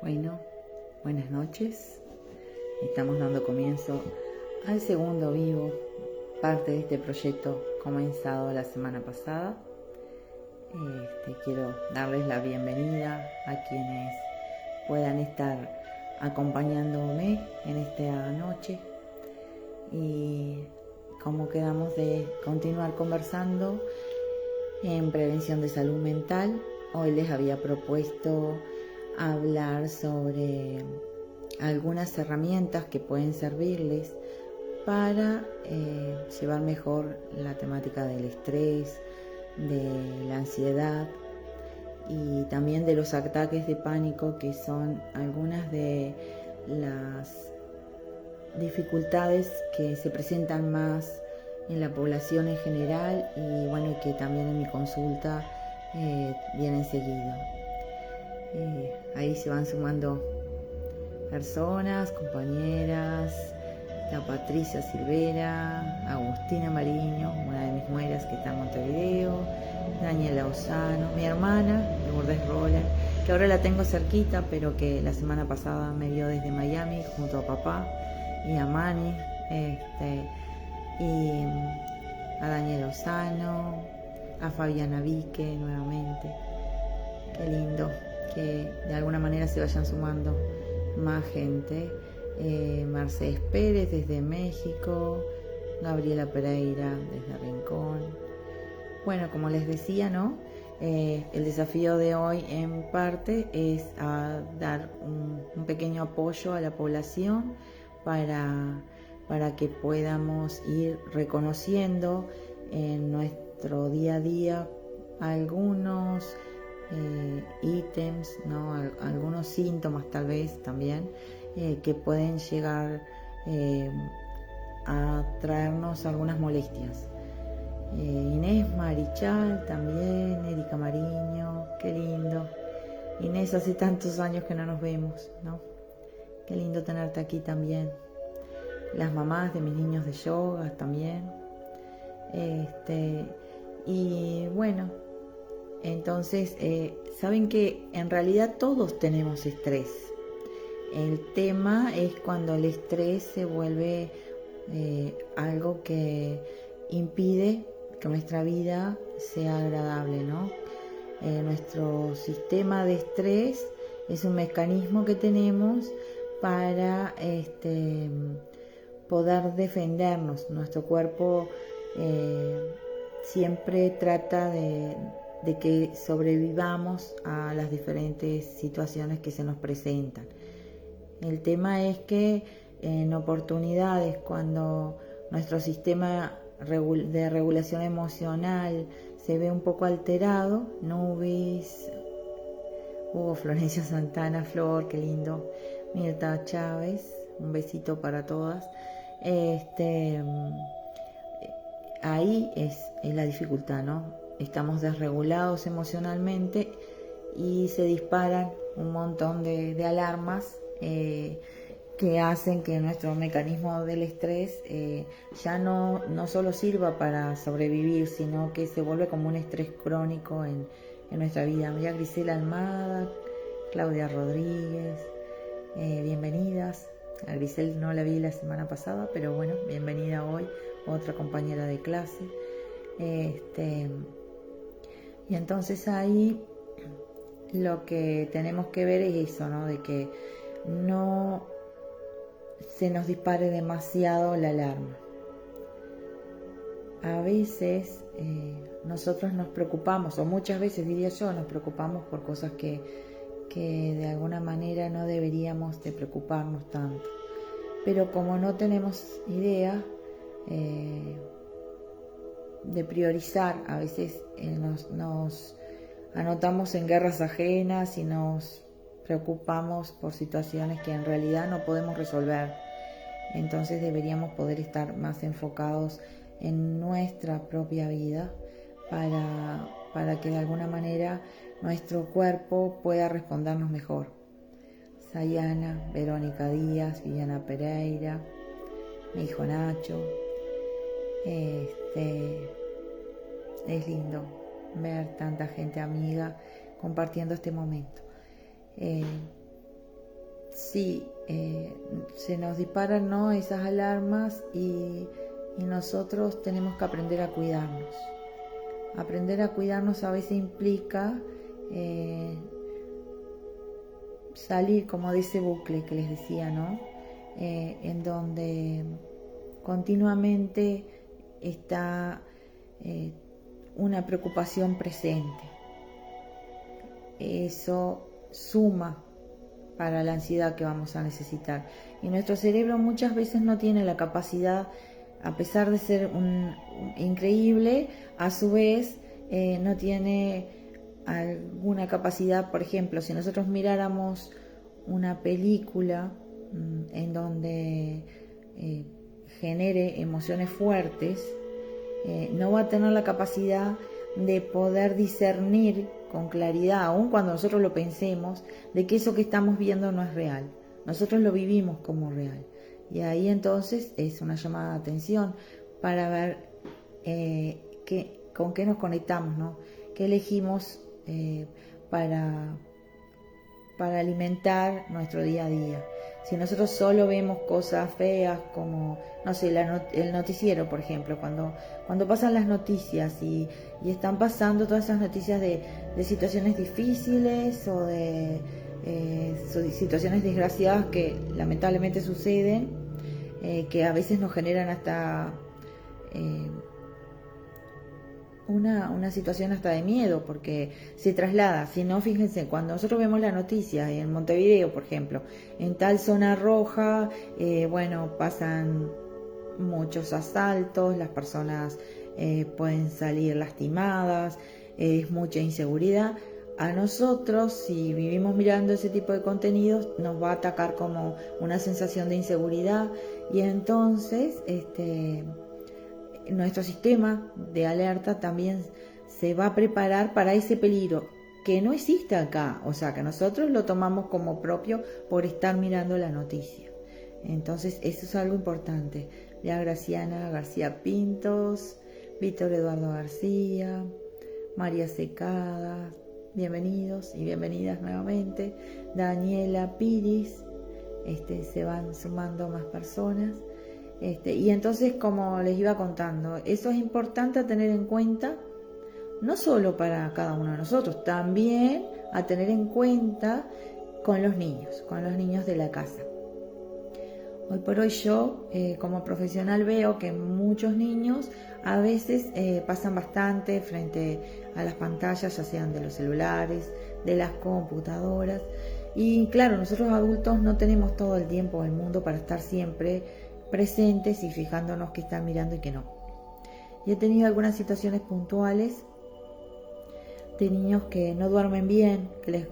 Bueno, buenas noches. Estamos dando comienzo al segundo vivo, parte de este proyecto comenzado la semana pasada. Quiero darles la bienvenida a quienes puedan estar acompañándome en esta noche y como quedamos de continuar conversando en prevención de salud mental, hoy les había propuesto hablar sobre algunas herramientas que pueden servirles para llevar mejor la temática del estrés, de la ansiedad y también de los ataques de pánico, que son algunas de las dificultades que se presentan más en la población en general y bueno, que también en mi consulta vienen seguido. Ahí se van sumando personas, compañeras. Está Patricia Silvera, Agustina Mariño, una de mis nueras que está en Montevideo, Daniela Osano, mi hermana, Lourdes Roller, que ahora la tengo cerquita, pero que la semana pasada me vio desde Miami junto a papá y a Mani, y a Daniela Osano, a Fabiana Vique nuevamente. Qué lindo que de alguna manera se vayan sumando más gente. Mercedes Pérez desde México, Gabriela Pereira desde Rincón. Bueno, como les decía, ¿no? El desafío de hoy en parte es a dar un pequeño apoyo a la población para que podamos ir reconociendo en nuestro día a día algunos ítems, ¿no? Algunos síntomas tal vez también que pueden llegar a traernos algunas molestias. Inés Marichal también, Erika Mariño, qué lindo. Inés, hace tantos años que no nos vemos, ¿no? Qué lindo tenerte aquí también. Las mamás de mis niños de yoga también. Y bueno, entonces, saben que en realidad todos tenemos estrés. El tema es cuando el estrés se vuelve algo que impide que nuestra vida sea agradable, ¿no? Nuestro sistema de estrés es un mecanismo que tenemos para poder defendernos. Nuestro cuerpo siempre trata de que sobrevivamos a las diferentes situaciones que se nos presentan. El tema es que en oportunidades, cuando nuestro sistema de regulación emocional se ve un poco alterado, Nubis, Hugo Florencia Santana, Flor, qué lindo, Mirta Chávez, un besito para todas. Ahí es la dificultad, ¿no? Estamos desregulados emocionalmente y se disparan un montón de alarmas que hacen que nuestro mecanismo del estrés ya no solo sirva para sobrevivir, sino que se vuelve como un estrés crónico en nuestra vida. María Grisela Almada, Claudia Rodríguez, bienvenidas. A Grisel no la vi la semana pasada, pero bueno, bienvenida hoy, otra compañera de clase. Y entonces ahí lo que tenemos que ver es eso, ¿no? De que no se nos dispare demasiado la alarma. A veces nosotros nos preocupamos, o muchas veces diría yo, nos preocupamos por cosas que de alguna manera no deberíamos de preocuparnos tanto. Pero como no tenemos idea de priorizar, a veces nos anotamos en guerras ajenas y nos preocupamos por situaciones que en realidad no podemos resolver. Entonces deberíamos poder estar más enfocados en nuestra propia vida para que de alguna manera nuestro cuerpo pueda respondernos mejor. Sayana, Verónica Díaz, Viviana Pereira, mi hijo Nacho. Es lindo ver tanta gente amiga compartiendo este momento. sí, se nos disparan, ¿no?, esas alarmas y nosotros tenemos que aprender a cuidarnos. Aprender a cuidarnos a veces implica salir como de ese bucle que les decía, ¿no? En donde continuamente está una preocupación presente. Eso suma para la ansiedad que vamos a necesitar. Y nuestro cerebro muchas veces no tiene la capacidad, a pesar de ser increíble, a su vez no tiene alguna capacidad. Por ejemplo, si nosotros miráramos una película en donde genere emociones fuertes, no va a tener la capacidad de poder discernir con claridad, aun cuando nosotros lo pensemos, de que eso que estamos viendo no es real. Nosotros lo vivimos como real. Y ahí entonces es una llamada de atención para ver con qué nos conectamos, ¿no? ¿Qué elegimos para alimentar nuestro día a día? Si nosotros solo vemos cosas feas como, no sé, el noticiero, por ejemplo, cuando pasan las noticias y están pasando todas esas noticias de situaciones difíciles o de situaciones desgraciadas que lamentablemente suceden, que a veces nos generan hasta una situación hasta de miedo, porque se traslada. Si no, fíjense, cuando nosotros vemos la noticia en Montevideo, por ejemplo, en tal zona roja, pasan muchos asaltos, las personas pueden salir lastimadas, es mucha inseguridad. A nosotros, si vivimos mirando ese tipo de contenidos, nos va a atacar como una sensación de inseguridad, y entonces nuestro sistema de alerta también se va a preparar para ese peligro que no existe acá, o sea, que nosotros lo tomamos como propio por estar mirando la noticia. Entonces eso es algo importante. Lea Graciana García Pintos, Víctor Eduardo García, María Secada, bienvenidos y bienvenidas nuevamente. Daniela Piris, se van sumando más personas. Y entonces, como les iba contando, eso es importante a tener en cuenta, no solo para cada uno de nosotros, también a tener en cuenta con los niños de la casa. Hoy por hoy yo, como profesional, veo que muchos niños a veces pasan bastante frente a las pantallas, ya sean de los celulares, de las computadoras. Y claro, nosotros adultos no tenemos todo el tiempo del mundo para estar siempre presentes y fijándonos qué están mirando y qué no. Y he tenido algunas situaciones puntuales de niños que no duermen bien, que les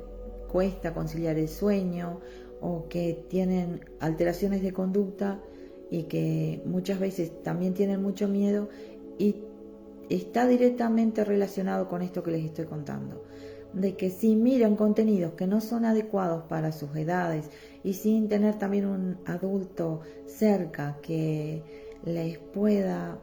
cuesta conciliar el sueño o que tienen alteraciones de conducta y que muchas veces también tienen mucho miedo, y está directamente relacionado con esto que les estoy contando, de que si miran contenidos que no son adecuados para sus edades y sin tener también un adulto cerca que les pueda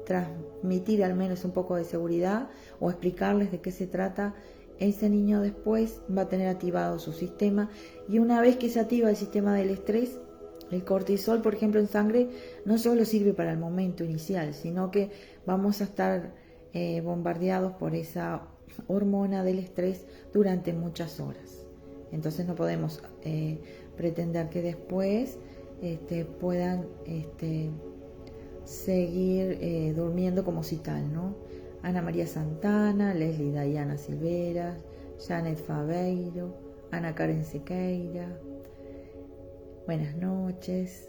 transmitir al menos un poco de seguridad o explicarles de qué se trata, ese niño después va a tener activado su sistema, y una vez que se activa el sistema del estrés, el cortisol, por ejemplo, en sangre, no solo sirve para el momento inicial, sino que vamos a estar bombardeados por esa hormona del estrés durante muchas horas. Entonces no podemos pretender que después puedan seguir durmiendo como si tal, ¿no? Ana María Santana, Leslie Dayana Silveira, Janet Fabeiro, Ana Karen Sequeira, buenas noches.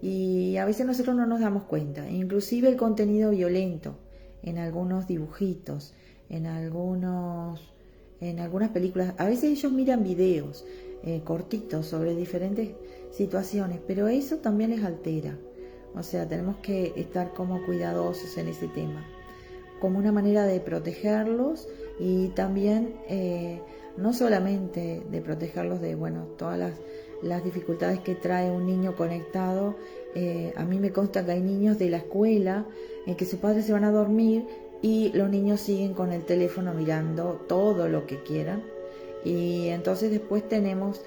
Y a veces nosotros no nos damos cuenta, inclusive el contenido violento en algunos dibujitos, en algunas películas. A veces ellos miran videos cortitos sobre diferentes situaciones, pero eso también les altera. O sea, tenemos que estar como cuidadosos en ese tema, como una manera de protegerlos, y también no solamente de protegerlos de todas las dificultades que trae un niño conectado. A mí me consta que hay niños de la escuela en que sus padres se van a dormir y los niños siguen con el teléfono mirando todo lo que quieran, Y entonces después tenemos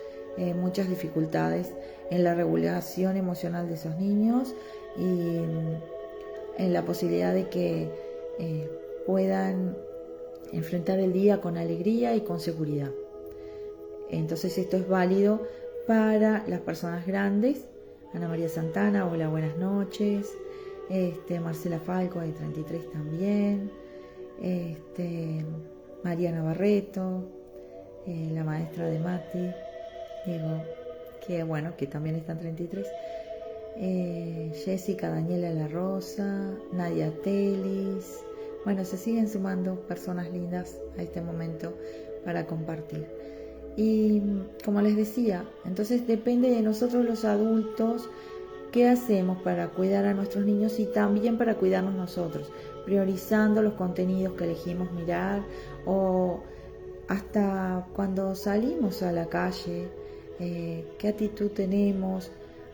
muchas dificultades en la regulación emocional de esos niños y en la posibilidad de que puedan enfrentar el día con alegría y con seguridad. Entonces esto es válido para las personas grandes. Ana María Santana, hola, buenas noches. Marcela Falco, de 33 también. Mariana Barreto, la maestra de Mati, digo, que también está en 33. Jessica Daniela La Rosa, Nadia Telis. Bueno, se siguen sumando personas lindas a este momento para compartir. Y como les decía, entonces depende de nosotros los adultos qué hacemos para cuidar a nuestros niños y también para cuidarnos nosotros, priorizando los contenidos que elegimos mirar o hasta cuando salimos a la calle, qué actitud tenemos.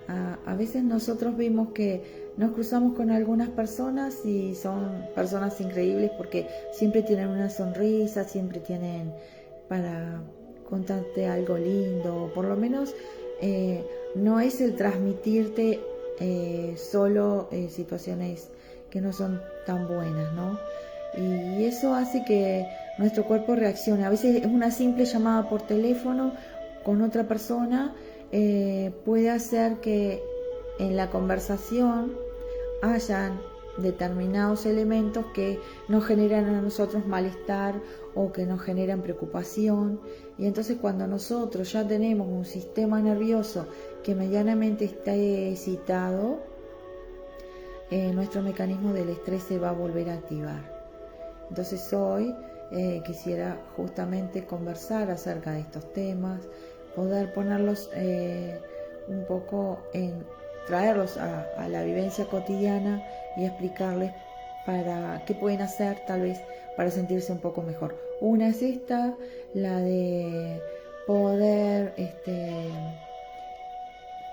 A veces nosotros vimos que nos cruzamos con algunas personas y son personas increíbles porque siempre tienen una sonrisa, siempre tienen para contarte algo lindo, por lo menos no es el transmitirte solo situaciones que no son tan buenas, ¿no? Y eso hace que nuestro cuerpo reaccione. A veces es una simple llamada por teléfono con otra persona, puede hacer que en la conversación hayan determinados elementos que nos generan a nosotros malestar o que nos generan preocupación, y entonces cuando nosotros ya tenemos un sistema nervioso que medianamente está excitado, nuestro mecanismo del estrés se va a volver a activar. Entonces hoy quisiera justamente conversar acerca de estos temas, poder ponerlos un poco traerlos a la vivencia cotidiana y explicarles para qué pueden hacer tal vez para sentirse un poco mejor. Una es esta, la de poder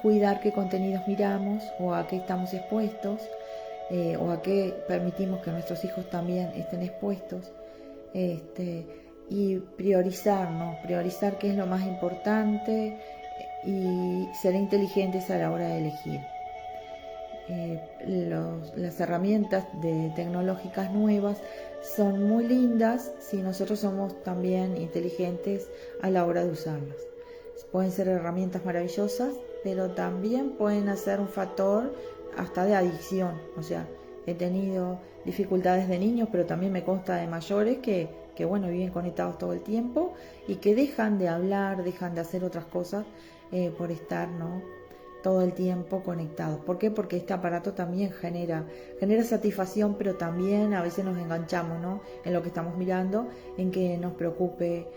cuidar qué contenidos miramos o a qué estamos expuestos, o a qué permitimos que nuestros hijos también estén expuestos, y priorizar, ¿no? Priorizar qué es lo más importante y ser inteligentes a la hora de elegir. Las herramientas tecnológicas nuevas son muy lindas si nosotros somos también inteligentes a la hora de usarlas. Pueden ser herramientas maravillosas, pero también pueden ser un factor hasta de adicción. O sea, he tenido dificultades de niños, pero también me consta de mayores que viven conectados todo el tiempo y que dejan de hablar, dejan de hacer otras cosas por estar, ¿no?, todo el tiempo conectados. ¿Por qué? Porque este aparato también genera satisfacción, pero también a veces nos enganchamos, ¿no?, en lo que estamos mirando, en que nos preocupe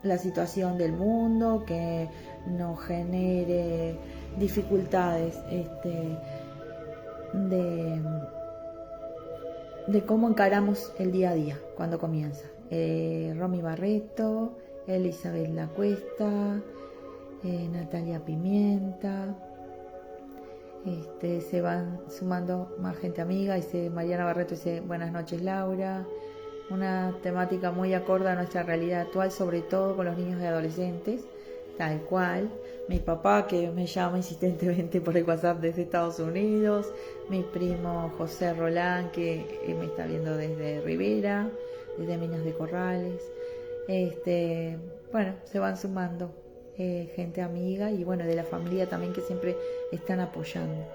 la situación del mundo, que nos genere dificultades de cómo encaramos el día a día cuando comienza. Romy Barreto, Elizabeth La Cuesta, Natalia Pimienta, se van sumando más gente amiga. Dice Mariana Barreto, dice buenas noches Laura, una temática muy acorde a nuestra realidad actual, sobre todo con los niños y adolescentes, tal cual. Mi papá, que me llama insistentemente por el WhatsApp desde Estados Unidos, mi primo José Rolán, que me está viendo desde Rivera, desde Minas de Corrales. Bueno, se van sumando gente amiga y bueno, de la familia también, que siempre están apoyando.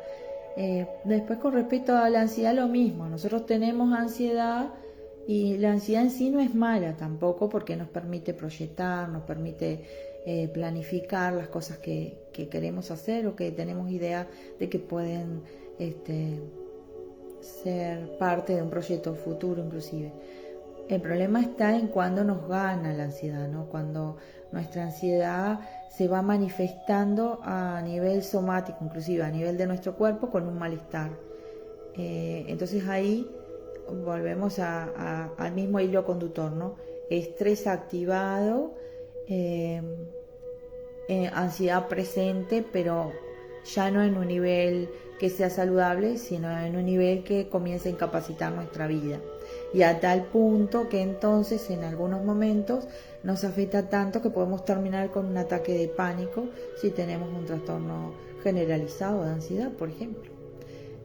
Después, con respecto a la ansiedad, lo mismo. Nosotros tenemos ansiedad y la ansiedad en sí no es mala tampoco, porque nos permite proyectar, nos permite planificar las cosas que queremos hacer o que tenemos idea de que pueden ser parte de un proyecto futuro inclusive. El problema está en cuando nos gana la ansiedad, ¿no? Cuando nuestra ansiedad se va manifestando a nivel somático, inclusive a nivel de nuestro cuerpo, con un malestar. Entonces ahí volvemos al mismo hilo conductor, ¿no? Estrés activado, ansiedad presente, pero ya no en un nivel que sea saludable, sino en un nivel que comience a incapacitar nuestra vida. y a tal punto que entonces en algunos momentos nos afecta tanto que podemos terminar con un ataque de pánico si tenemos un trastorno generalizado de ansiedad, por ejemplo,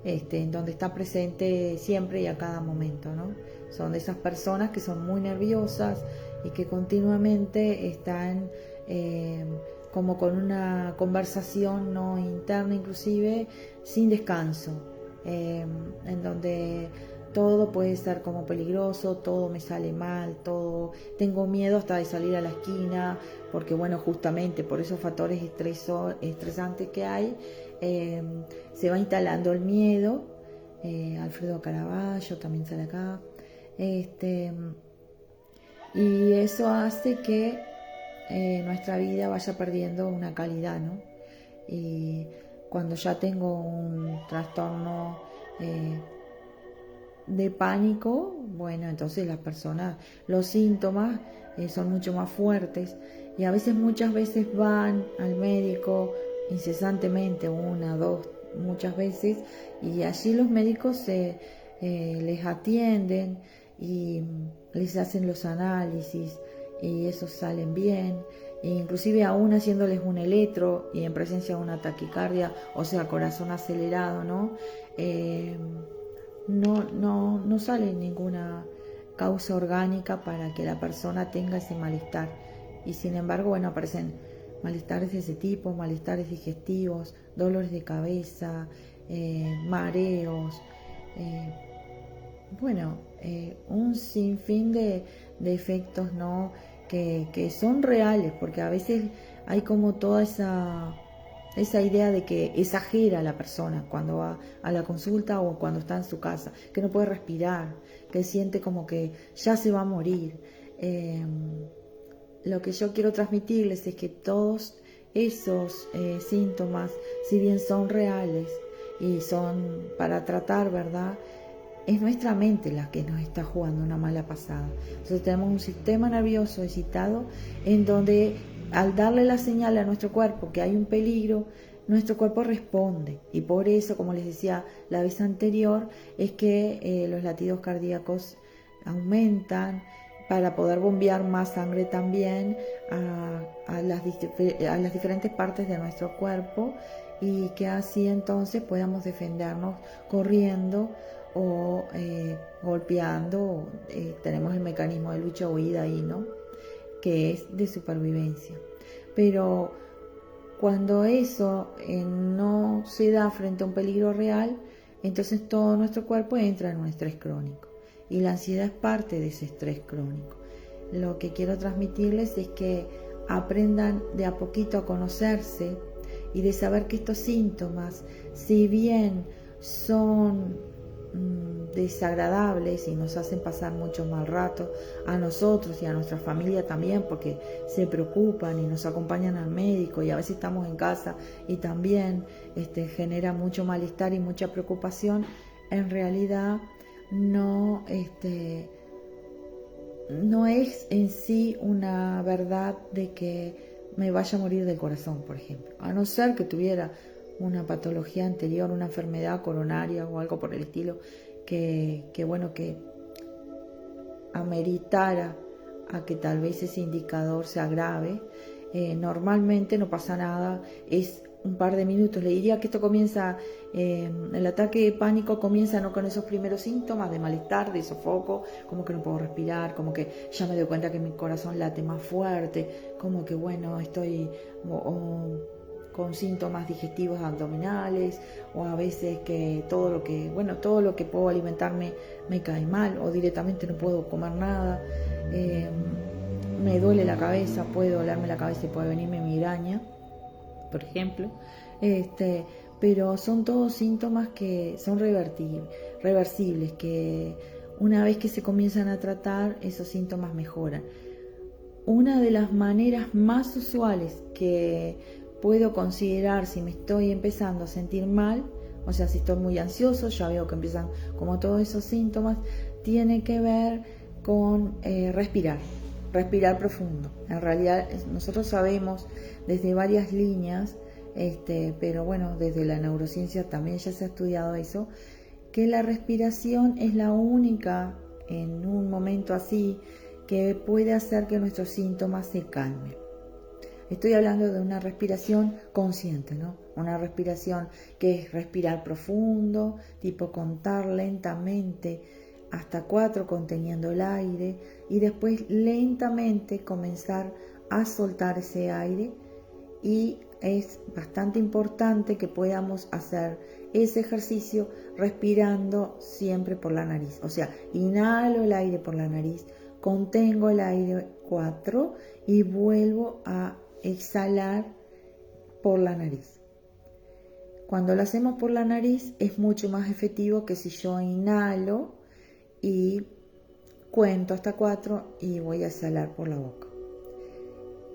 en donde está presente siempre y a cada momento, ¿no? Son de esas personas que son muy nerviosas y que continuamente están como con una conversación no interna, inclusive sin descanso, en donde todo puede ser como peligroso, todo me sale mal, todo, tengo miedo hasta de salir a la esquina, porque bueno, justamente por esos factores estresantes que hay, se va instalando el miedo. Alfredo Caraballo también sale acá, y eso hace que nuestra vida vaya perdiendo una calidad, ¿no? Y cuando ya tengo un trastorno de pánico, bueno, entonces las personas, los síntomas son mucho más fuertes y a veces, muchas veces van al médico incesantemente, una, dos, muchas veces, y allí los médicos les atienden y les hacen los análisis y esos salen bien, e inclusive aún haciéndoles un electro y en presencia de una taquicardia, o sea, corazón acelerado, ¿no? No sale ninguna causa orgánica para que la persona tenga ese malestar. Y sin embargo, bueno, aparecen malestares de ese tipo, malestares digestivos, dolores de cabeza, mareos, un sinfín de efectos, ¿no? que son reales, porque a veces hay como toda esa idea de que exagera la persona cuando va a la consulta o cuando está en su casa, que no puede respirar, que siente como que ya se va a morir. Lo que yo quiero transmitirles es que todos esos síntomas, si bien son reales y son para tratar, ¿verdad?, es nuestra mente la que nos está jugando una mala pasada. Entonces tenemos un sistema nervioso excitado en donde al darle la señal a nuestro cuerpo que hay un peligro, nuestro cuerpo responde. Y por eso, como les decía la vez anterior, es que los latidos cardíacos aumentan para poder bombear más sangre también a las diferentes partes de nuestro cuerpo, y que así entonces podamos defendernos corriendo o golpeando. Tenemos el mecanismo de lucha o huida ahí, ¿no?, que es de supervivencia. Pero cuando eso no se da frente a un peligro real, entonces todo nuestro cuerpo entra en un estrés crónico, y la ansiedad es parte de ese estrés crónico. Lo que quiero transmitirles es que aprendan de a poquito a conocerse y de saber que estos síntomas, si bien son desagradables y nos hacen pasar mucho mal rato a nosotros y a nuestra familia también, porque se preocupan y nos acompañan al médico, y a veces estamos en casa y también genera mucho malestar y mucha preocupación, en realidad no es en sí una verdad de que me vaya a morir del corazón, por ejemplo, a no ser que tuviera una patología anterior, una enfermedad coronaria o algo por el estilo, que ameritara a que tal vez ese indicador se agrave. Normalmente no pasa nada, es un par de minutos. Le diría que esto comienza, el ataque de pánico comienza no con esos primeros síntomas de malestar, de sofoco, como que no puedo respirar, como que ya me doy cuenta que mi corazón late más fuerte, como que estoy con síntomas digestivos abdominales, o a veces que todo lo que puedo alimentarme me cae mal, o directamente no puedo comer nada. Me duele la cabeza, puede dolerme la cabeza y puede venirme migraña, por ejemplo. Pero son todos síntomas que son reversibles, que una vez que se comienzan a tratar, esos síntomas mejoran. Una de las maneras más usuales que puedo considerar si me estoy empezando a sentir mal, o sea, si estoy muy ansioso, ya veo que empiezan como todos esos síntomas, tiene que ver con respirar profundo. En realidad nosotros sabemos desde varias líneas, pero bueno, desde la neurociencia también ya se ha estudiado eso, que la respiración es la única en un momento así que puede hacer que nuestros síntomas se calmen. Estoy hablando de una respiración consciente, ¿no? Una respiración que es respirar profundo, tipo contar lentamente hasta 4 conteniendo el aire y después lentamente comenzar a soltar ese aire. Y es bastante importante que podamos hacer ese ejercicio respirando siempre por la nariz. O sea, inhalo el aire por la nariz, contengo el aire 4 y vuelvo a exhalar por la nariz. Cuando lo hacemos por la nariz es mucho más efectivo que si yo inhalo y cuento hasta 4 y voy a exhalar por la boca.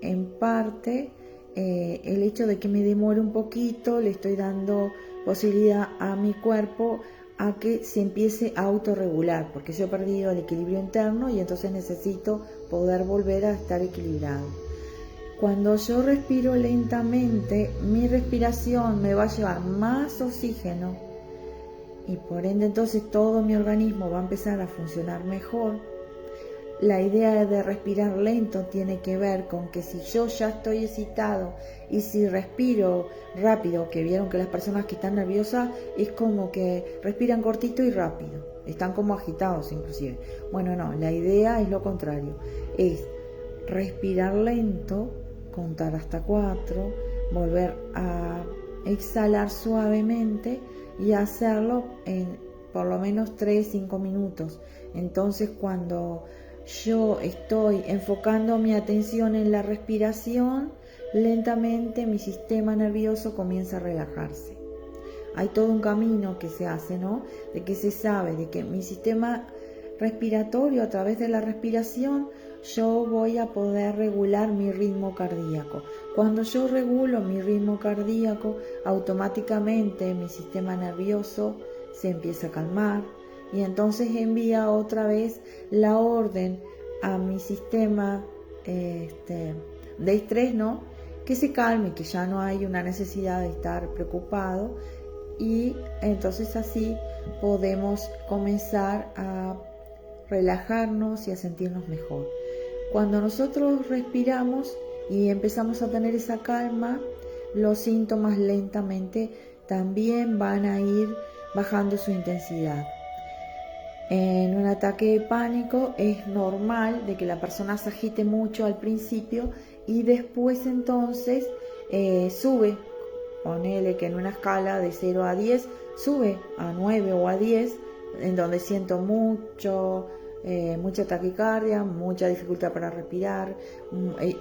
En parte, el hecho de que me demore un poquito, le estoy dando posibilidad a mi cuerpo a que se empiece a autorregular, porque yo he perdido el equilibrio interno y entonces necesito poder volver a estar equilibrado. Cuando yo respiro lentamente, mi respiración me va a llevar más oxígeno y por ende entonces todo mi organismo va a empezar a funcionar mejor. La idea de respirar lento tiene que ver con que si yo ya estoy excitado y si respiro rápido, que vieron que las personas que están nerviosas es como que respiran cortito y rápido, están como agitados inclusive. Bueno, no, la idea es lo contrario, es respirar lento, contar hasta 4, volver a exhalar suavemente y hacerlo en por lo menos 3-5 minutos. Entonces cuando yo estoy enfocando mi atención en la respiración, lentamente mi sistema nervioso comienza a relajarse. Hay todo un camino que se hace, ¿no? De que se sabe de que mi sistema respiratorio, a través de la respiración, yo voy a poder regular mi ritmo cardíaco. Cuando yo regulo mi ritmo cardíaco, automáticamente mi sistema nervioso se empieza a calmar y entonces envía otra vez la orden a mi sistema de estrés, ¿no? Que se calme, que ya no hay una necesidad de estar preocupado y entonces así podemos comenzar a relajarnos y a sentirnos mejor. Cuando nosotros respiramos y empezamos a tener esa calma, los síntomas lentamente también van a ir bajando su intensidad. En un ataque de pánico es normal de que la persona se agite mucho al principio y después entonces sube, ponele que en una escala de 0 a 10 sube a 9 o a 10, en donde siento mucha taquicardia, mucha dificultad para respirar,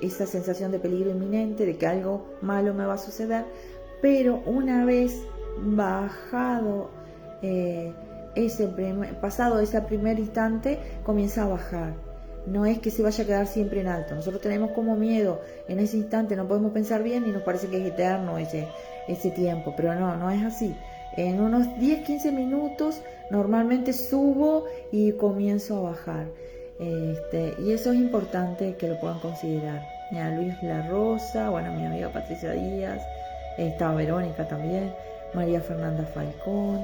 esa sensación de peligro inminente, de que algo malo me va a suceder, pero una vez bajado pasado ese primer instante, comienza a bajar. No es que se vaya a quedar siempre en alto. Nosotros tenemos como miedo en ese instante, no podemos pensar bien y nos parece que es eterno ese tiempo, pero no es así. En unos 10-15 minutos normalmente subo y comienzo a bajar. Y eso es importante que lo puedan considerar. Mira, Luis La Rosa, bueno, mi amiga Patricia Díaz, está Verónica también, María Fernanda Falcón.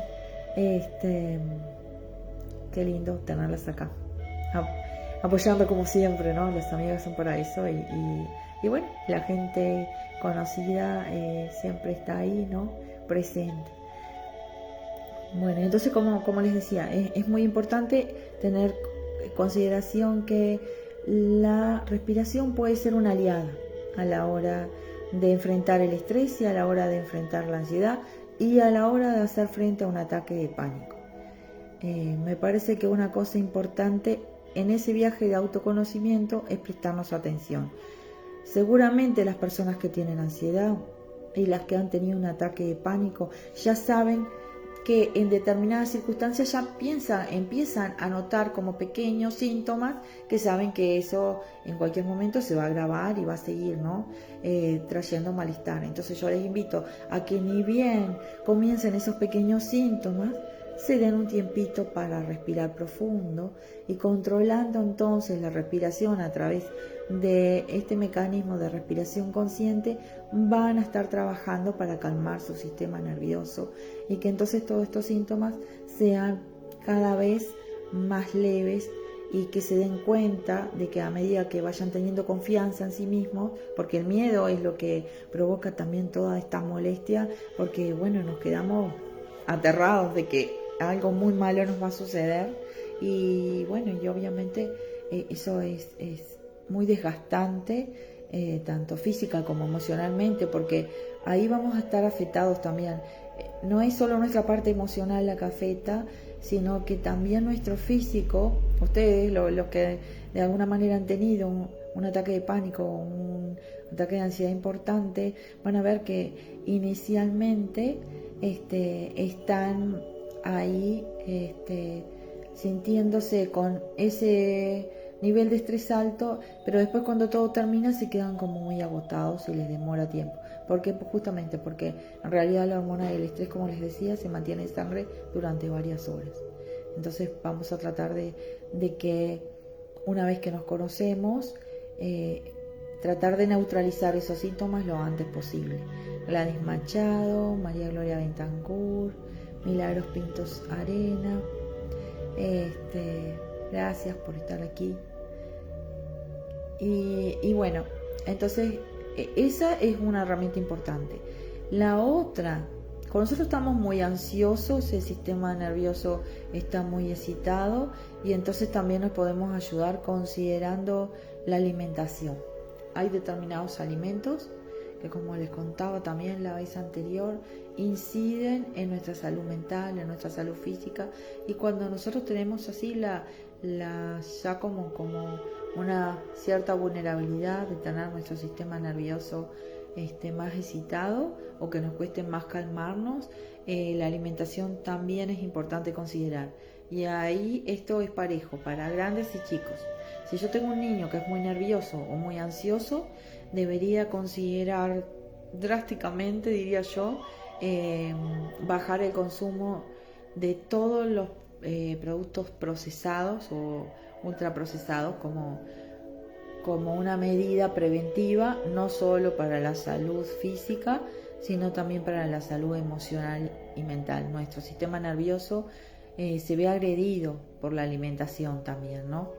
Qué lindo tenerlas acá, apoyando como siempre, ¿no? Las amigas son para eso y bueno, la gente conocida siempre está ahí, ¿no? Presente. Bueno, entonces como les decía, es muy importante tener consideración que la respiración puede ser una aliada a la hora de enfrentar el estrés y a la hora de enfrentar la ansiedad y a la hora de hacer frente a un ataque de pánico. Me parece que una cosa importante en ese viaje de autoconocimiento es prestarnos atención. Seguramente las personas que tienen ansiedad y las que han tenido un ataque de pánico ya saben que en determinadas circunstancias ya empiezan a notar como pequeños síntomas que saben que eso en cualquier momento se va a agravar y va a seguir, ¿no? Trayendo malestar. Entonces yo les invito a que ni bien comiencen esos pequeños síntomas, se den un tiempito para respirar profundo y controlando entonces la respiración a través de este mecanismo de respiración consciente van a estar trabajando para calmar su sistema nervioso y que entonces todos estos síntomas sean cada vez más leves y que se den cuenta de que a medida que vayan teniendo confianza en sí mismos, porque el miedo es lo que provoca también toda esta molestia, porque bueno, nos quedamos aterrados de que algo muy malo nos va a suceder y bueno, y obviamente eso es muy desgastante, tanto física como emocionalmente, porque ahí vamos a estar afectados también. No es solo nuestra parte emocional la que afecta, sino que también nuestro físico. Ustedes, los que de alguna manera han tenido un ataque de pánico, un ataque de ansiedad importante, van a ver que inicialmente están ahí sintiéndose con ese nivel de estrés alto, pero después cuando todo termina se quedan como muy agotados y les demora tiempo. ¿Por qué? Pues justamente porque en realidad la hormona del estrés, como les decía, se mantiene en sangre durante varias horas. Entonces vamos a tratar de que una vez que nos conocemos, tratar de neutralizar esos síntomas lo antes posible. Gladys Machado, María Gloria Bentancur, Milagros Pintos Arena, gracias por estar aquí. Y bueno, entonces esa es una herramienta importante. La otra, cuando nosotros estamos muy ansiosos, el sistema nervioso está muy excitado y entonces también nos podemos ayudar considerando la alimentación. Hay determinados alimentos que, como les contaba también la vez anterior, inciden en nuestra salud mental, en nuestra salud física, y cuando nosotros tenemos así ya como una cierta vulnerabilidad de tener nuestro sistema nervioso más excitado o que nos cueste más calmarnos, la alimentación también es importante considerar. Y ahí esto es parejo para grandes y chicos. Si yo tengo un niño que es muy nervioso o muy ansioso, debería considerar drásticamente, diría yo, bajar el consumo de todos los productos procesados o ultraprocesados como una medida preventiva, no solo para la salud física, sino también para la salud emocional y mental. Nuestro sistema nervioso se ve agredido por la alimentación también, ¿no?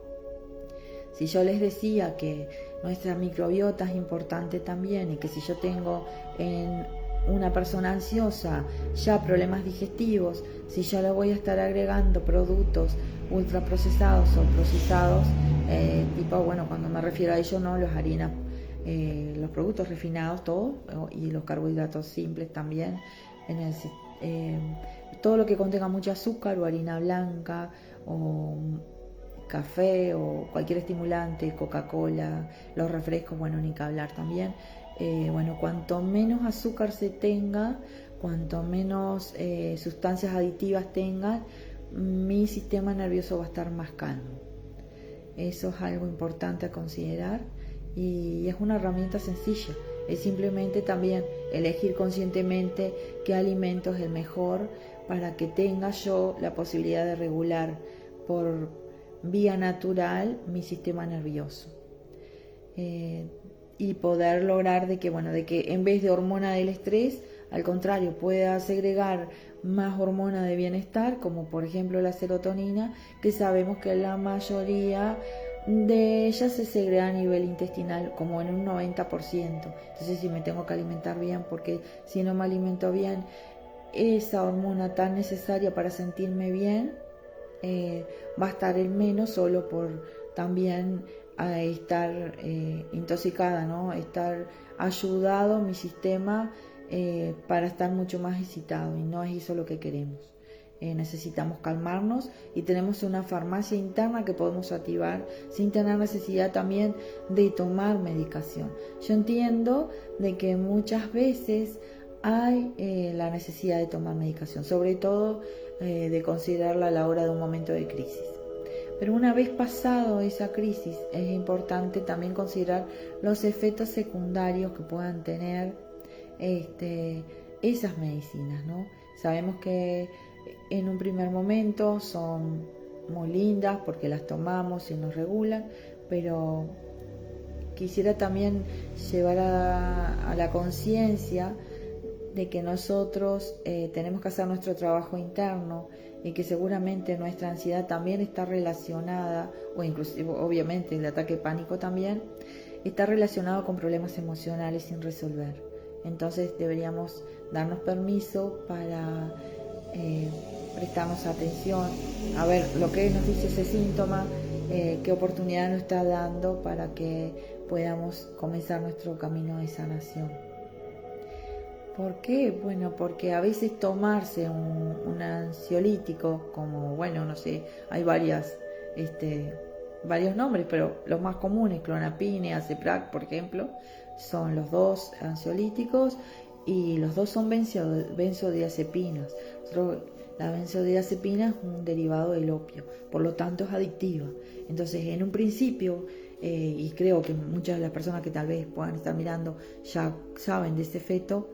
Si yo les decía que nuestra microbiota es importante también y que si yo tengo en una persona ansiosa ya problemas digestivos, si yo le voy a estar agregando productos ultraprocesados o procesados, tipo, bueno, cuando me refiero a ello, no, las harinas, los productos refinados, todo, y los carbohidratos simples también, todo lo que contenga mucho azúcar o harina blanca o café o cualquier estimulante, Coca-Cola, los refrescos, bueno, ni que hablar también. Bueno, cuanto menos azúcar se tenga, cuanto menos sustancias aditivas tengan, mi sistema nervioso va a estar más calmo. Eso es algo importante a considerar y es una herramienta sencilla. Es simplemente también elegir conscientemente qué alimento es el mejor para que tenga yo la posibilidad de regular por vía natural mi sistema nervioso. Y poder lograr de que en vez de hormona del estrés, al contrario, pueda segregar más hormona de bienestar, como por ejemplo la serotonina, que sabemos que la mayoría de ellas se segrega a nivel intestinal, como en un 90%. Entonces, si me tengo que alimentar bien, porque si no me alimento bien, esa hormona tan necesaria para sentirme bien va a estar en menos, solo por también estar intoxicada, ¿no? Estar ayudado mi sistema para estar mucho más excitado, y no es eso lo que queremos. Necesitamos calmarnos y tenemos una farmacia interna que podemos activar sin tener necesidad también de tomar medicación. Yo entiendo de que muchas veces hay la necesidad de tomar medicación, sobre todo de considerarla a la hora de un momento de crisis. Pero una vez pasado esa crisis, es importante también considerar los efectos secundarios que puedan tener esas medicinas, ¿no? Sabemos que en un primer momento son muy lindas porque las tomamos y nos regulan, pero quisiera también llevar a la conciencia de que nosotros tenemos que hacer nuestro trabajo interno y que seguramente nuestra ansiedad también está relacionada, o inclusive obviamente el ataque de pánico también, está relacionado con problemas emocionales sin resolver. Entonces deberíamos darnos permiso para prestarnos atención, a ver lo que nos dice ese síntoma, qué oportunidad nos está dando para que podamos comenzar nuestro camino de sanación. ¿Por qué? Bueno, porque a veces tomarse un ansiolítico, como, bueno, no sé, hay varios nombres, pero los más comunes, clonazepina, Azeprac, por ejemplo, son los dos ansiolíticos y los dos son benzodiazepinas. La benzodiazepina es un derivado del opio, por lo tanto es adictiva. Entonces, en un principio, y creo que muchas de las personas que tal vez puedan estar mirando ya saben de ese efecto,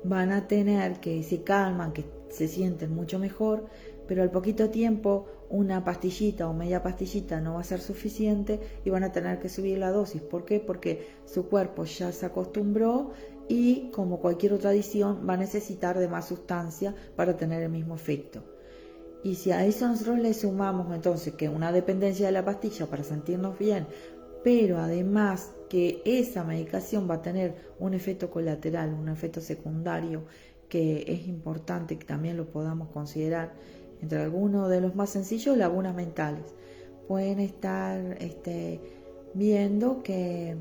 van a tener que se calman, que se sienten mucho mejor, pero al poquito tiempo una pastillita o media pastillita no va a ser suficiente y van a tener que subir la dosis. ¿Por qué? Porque su cuerpo ya se acostumbró y, como cualquier otra adicción, va a necesitar de más sustancia para tener el mismo efecto. Y si a eso nosotros le sumamos entonces que una dependencia de la pastilla para sentirnos bien, pero además que esa medicación va a tener un efecto colateral, un efecto secundario que es importante que también lo podamos considerar, entre algunos de los más sencillos, lagunas mentales. Pueden estar viendo que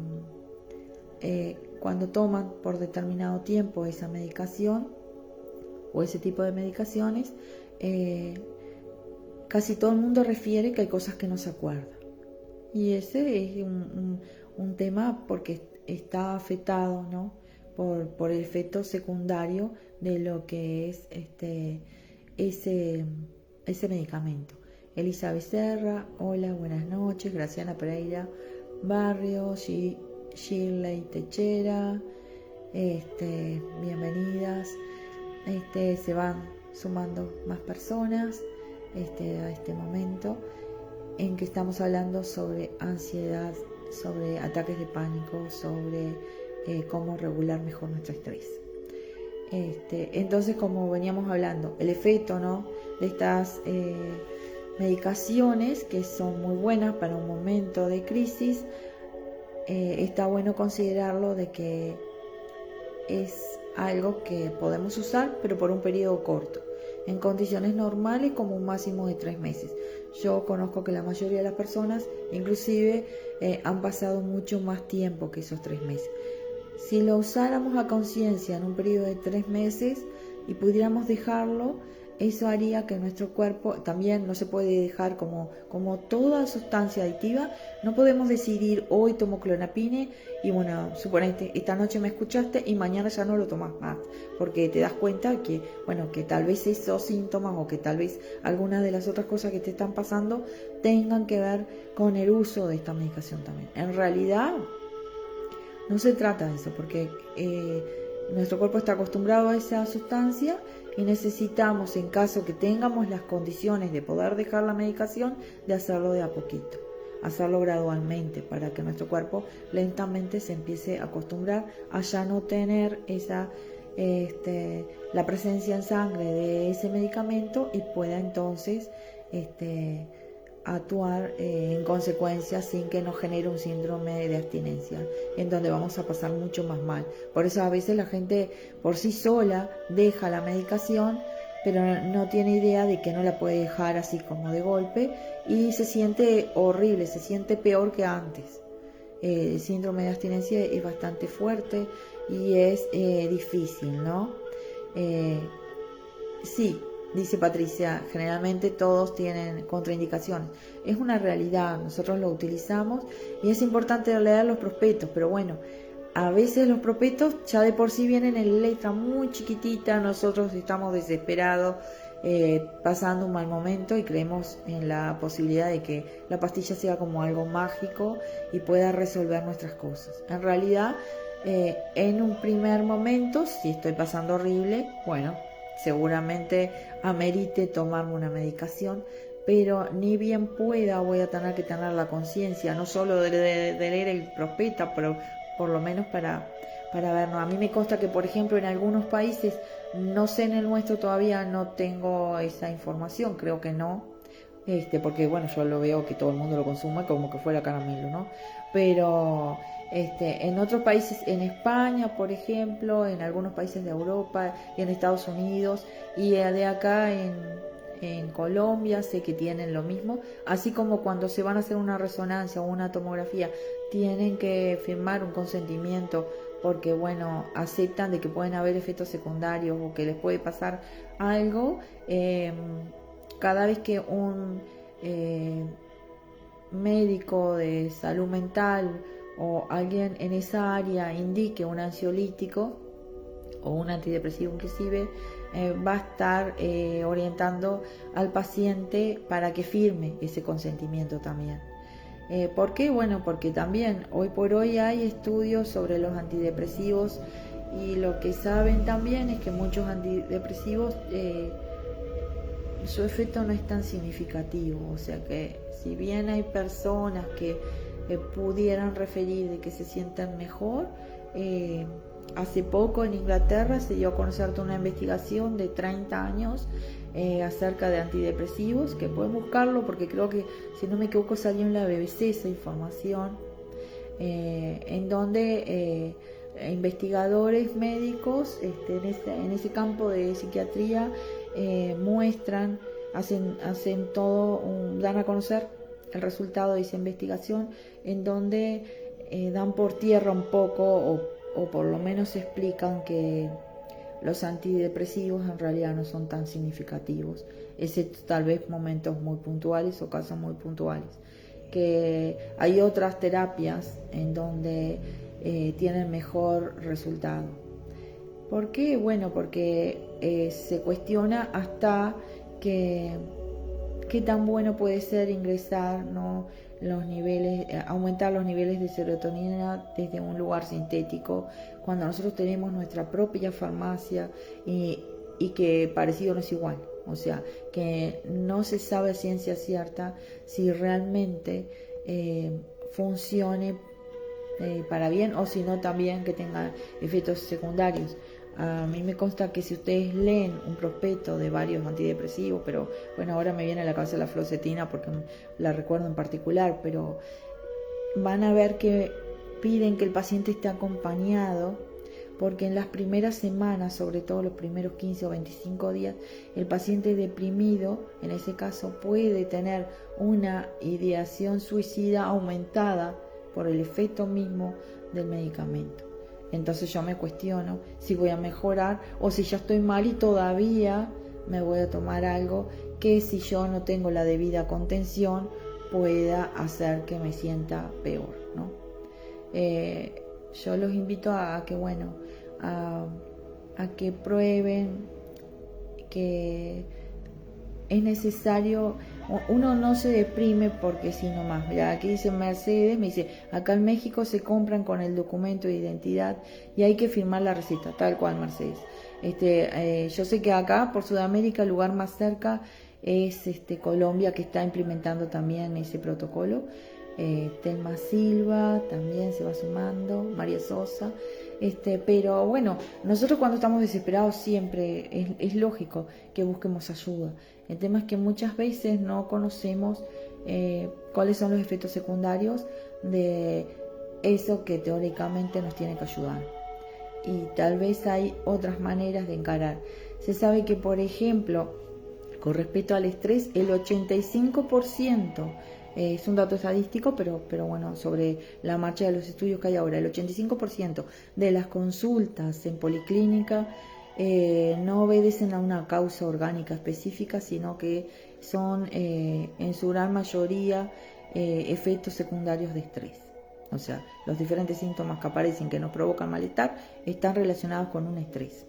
cuando toman por determinado tiempo esa medicación o ese tipo de medicaciones, casi todo el mundo refiere que hay cosas que no se acuerda. Y ese es un tema porque está afectado, ¿no?, por el efecto secundario de lo que es ese medicamento. Elisa Becerra, hola, buenas noches. Graciana Pereira Barrios, Shirley Techera, bienvenidas. Se van sumando más personas a este momento en que estamos hablando sobre ansiedad, sobre ataques de pánico, sobre cómo regular mejor nuestro estrés. Entonces, como veníamos hablando, el efecto, ¿no?, de estas medicaciones, que son muy buenas para un momento de crisis, está bueno considerarlo de que es algo que podemos usar, pero por un periodo corto, en condiciones normales, como un máximo de 3 meses. Yo conozco que la mayoría de las personas inclusive han pasado mucho más tiempo que esos 3 meses. Si lo usáramos a conciencia en un periodo de 3 meses y pudiéramos dejarlo, eso haría que nuestro cuerpo también no se puede dejar como toda sustancia adictiva. No podemos decidir hoy tomo clonazepina y bueno, suponete, esta noche me escuchaste y mañana ya no lo tomas más, porque te das cuenta que, bueno, que tal vez esos síntomas o que tal vez algunas de las otras cosas que te están pasando tengan que ver con el uso de esta medicación también. En realidad no se trata de eso, porque nuestro cuerpo está acostumbrado a esa sustancia y necesitamos, en caso que tengamos las condiciones de poder dejar la medicación, de hacerlo de a poquito, hacerlo gradualmente, para que nuestro cuerpo lentamente se empiece a acostumbrar a ya no tener la presencia en sangre de ese medicamento y pueda entonces actuar en consecuencia sin que nos genere un síndrome de abstinencia, en donde vamos a pasar mucho más mal. Por eso a veces la gente por sí sola deja la medicación, pero no tiene idea de que no la puede dejar así como de golpe y se siente horrible, se siente peor que antes. El síndrome de abstinencia es bastante fuerte y es difícil, ¿no? Sí. Dice Patricia, generalmente todos tienen contraindicaciones. Es una realidad, nosotros lo utilizamos y es importante leer los prospectos, pero bueno, a veces los prospectos ya de por sí vienen en letra muy chiquitita, nosotros estamos desesperados, pasando un mal momento y creemos en la posibilidad de que la pastilla sea como algo mágico y pueda resolver nuestras cosas. En realidad, en un primer momento, si estoy pasando horrible, bueno, seguramente amerite tomarme una medicación, pero ni bien pueda voy a tener que tener la conciencia, no solo de leer el prospecto, pero por lo menos para para ver, ¿no? A mí me consta que, por ejemplo, en algunos países, no sé, en el nuestro todavía no tengo esa información, creo que no, porque bueno, yo lo veo que todo el mundo lo consume como que fuera caramelo, ¿no? Pero en otros países, en España, por ejemplo, en algunos países de Europa y en Estados Unidos y de acá en Colombia sé que tienen lo mismo, así como cuando se van a hacer una resonancia o una tomografía tienen que firmar un consentimiento porque bueno, aceptan de que pueden haber efectos secundarios o que les puede pasar algo. Cada vez que un médico de salud mental o alguien en esa área indique un ansiolítico o un antidepresivo inclusive, va a estar orientando al paciente para que firme ese consentimiento también. ¿Por qué? Bueno, porque también hoy por hoy hay estudios sobre los antidepresivos y lo que saben también es que muchos antidepresivos su efecto no es tan significativo, o sea que si bien hay personas que pudieran referir de que se sienten mejor, hace poco en Inglaterra se dio a conocer una investigación de 30 años acerca de antidepresivos, que pueden buscarlo porque creo que, si no me equivoco, salió en la BBC esa información, en donde investigadores médicos en ese campo de psiquiatría muestran, hacen todo, dan a conocer el resultado de esa investigación, en donde dan por tierra un poco o por lo menos explican que los antidepresivos en realidad no son tan significativos, excepto tal vez momentos muy puntuales o casos muy puntuales, que hay otras terapias en donde tienen mejor resultado. ¿Por qué? Bueno, porque se cuestiona hasta qué tan bueno puede ser ingresar, ¿no?, los niveles, aumentar los niveles de serotonina desde un lugar sintético, cuando nosotros tenemos nuestra propia farmacia y que parecido no es igual. O sea, que no se sabe a ciencia cierta si realmente funcione para bien o si no también que tenga efectos secundarios. A mí me consta que si ustedes leen un prospecto de varios antidepresivos, pero bueno, ahora me viene a la cabeza la fluoxetina porque la recuerdo en particular, pero van a ver que piden que el paciente esté acompañado, porque en las primeras semanas, sobre todo los primeros 15 o 25 días, el paciente deprimido, en ese caso, puede tener una ideación suicida aumentada por el efecto mismo del medicamento. Entonces yo me cuestiono si voy a mejorar o si ya estoy mal y todavía me voy a tomar algo que, si yo no tengo la debida contención, pueda hacer que me sienta peor, ¿no? Yo los invito a que, bueno, a que prueben que es necesario. Uno no se deprime porque si nomás. Mira, aquí dice Mercedes, me dice, acá en México se compran con el documento de identidad y hay que firmar la receta, tal cual, Mercedes. Yo sé que acá por Sudamérica el lugar más cerca es Colombia, que está implementando también ese protocolo. Telma Silva también se va sumando, María Sosa. Pero bueno, nosotros cuando estamos desesperados siempre es lógico que busquemos ayuda. El tema es que muchas veces no conocemos cuáles son los efectos secundarios de eso que teóricamente nos tiene que ayudar. Y tal vez hay otras maneras de encarar. Se sabe que, por ejemplo, con respecto al estrés, el 85%, es un dato estadístico, pero bueno, sobre la marcha de los estudios que hay ahora, el 85% de las consultas en policlínica no obedecen a una causa orgánica específica, sino que son en su gran mayoría efectos secundarios de estrés. O sea, los diferentes síntomas que aparecen que nos provocan malestar están relacionados con un estrés.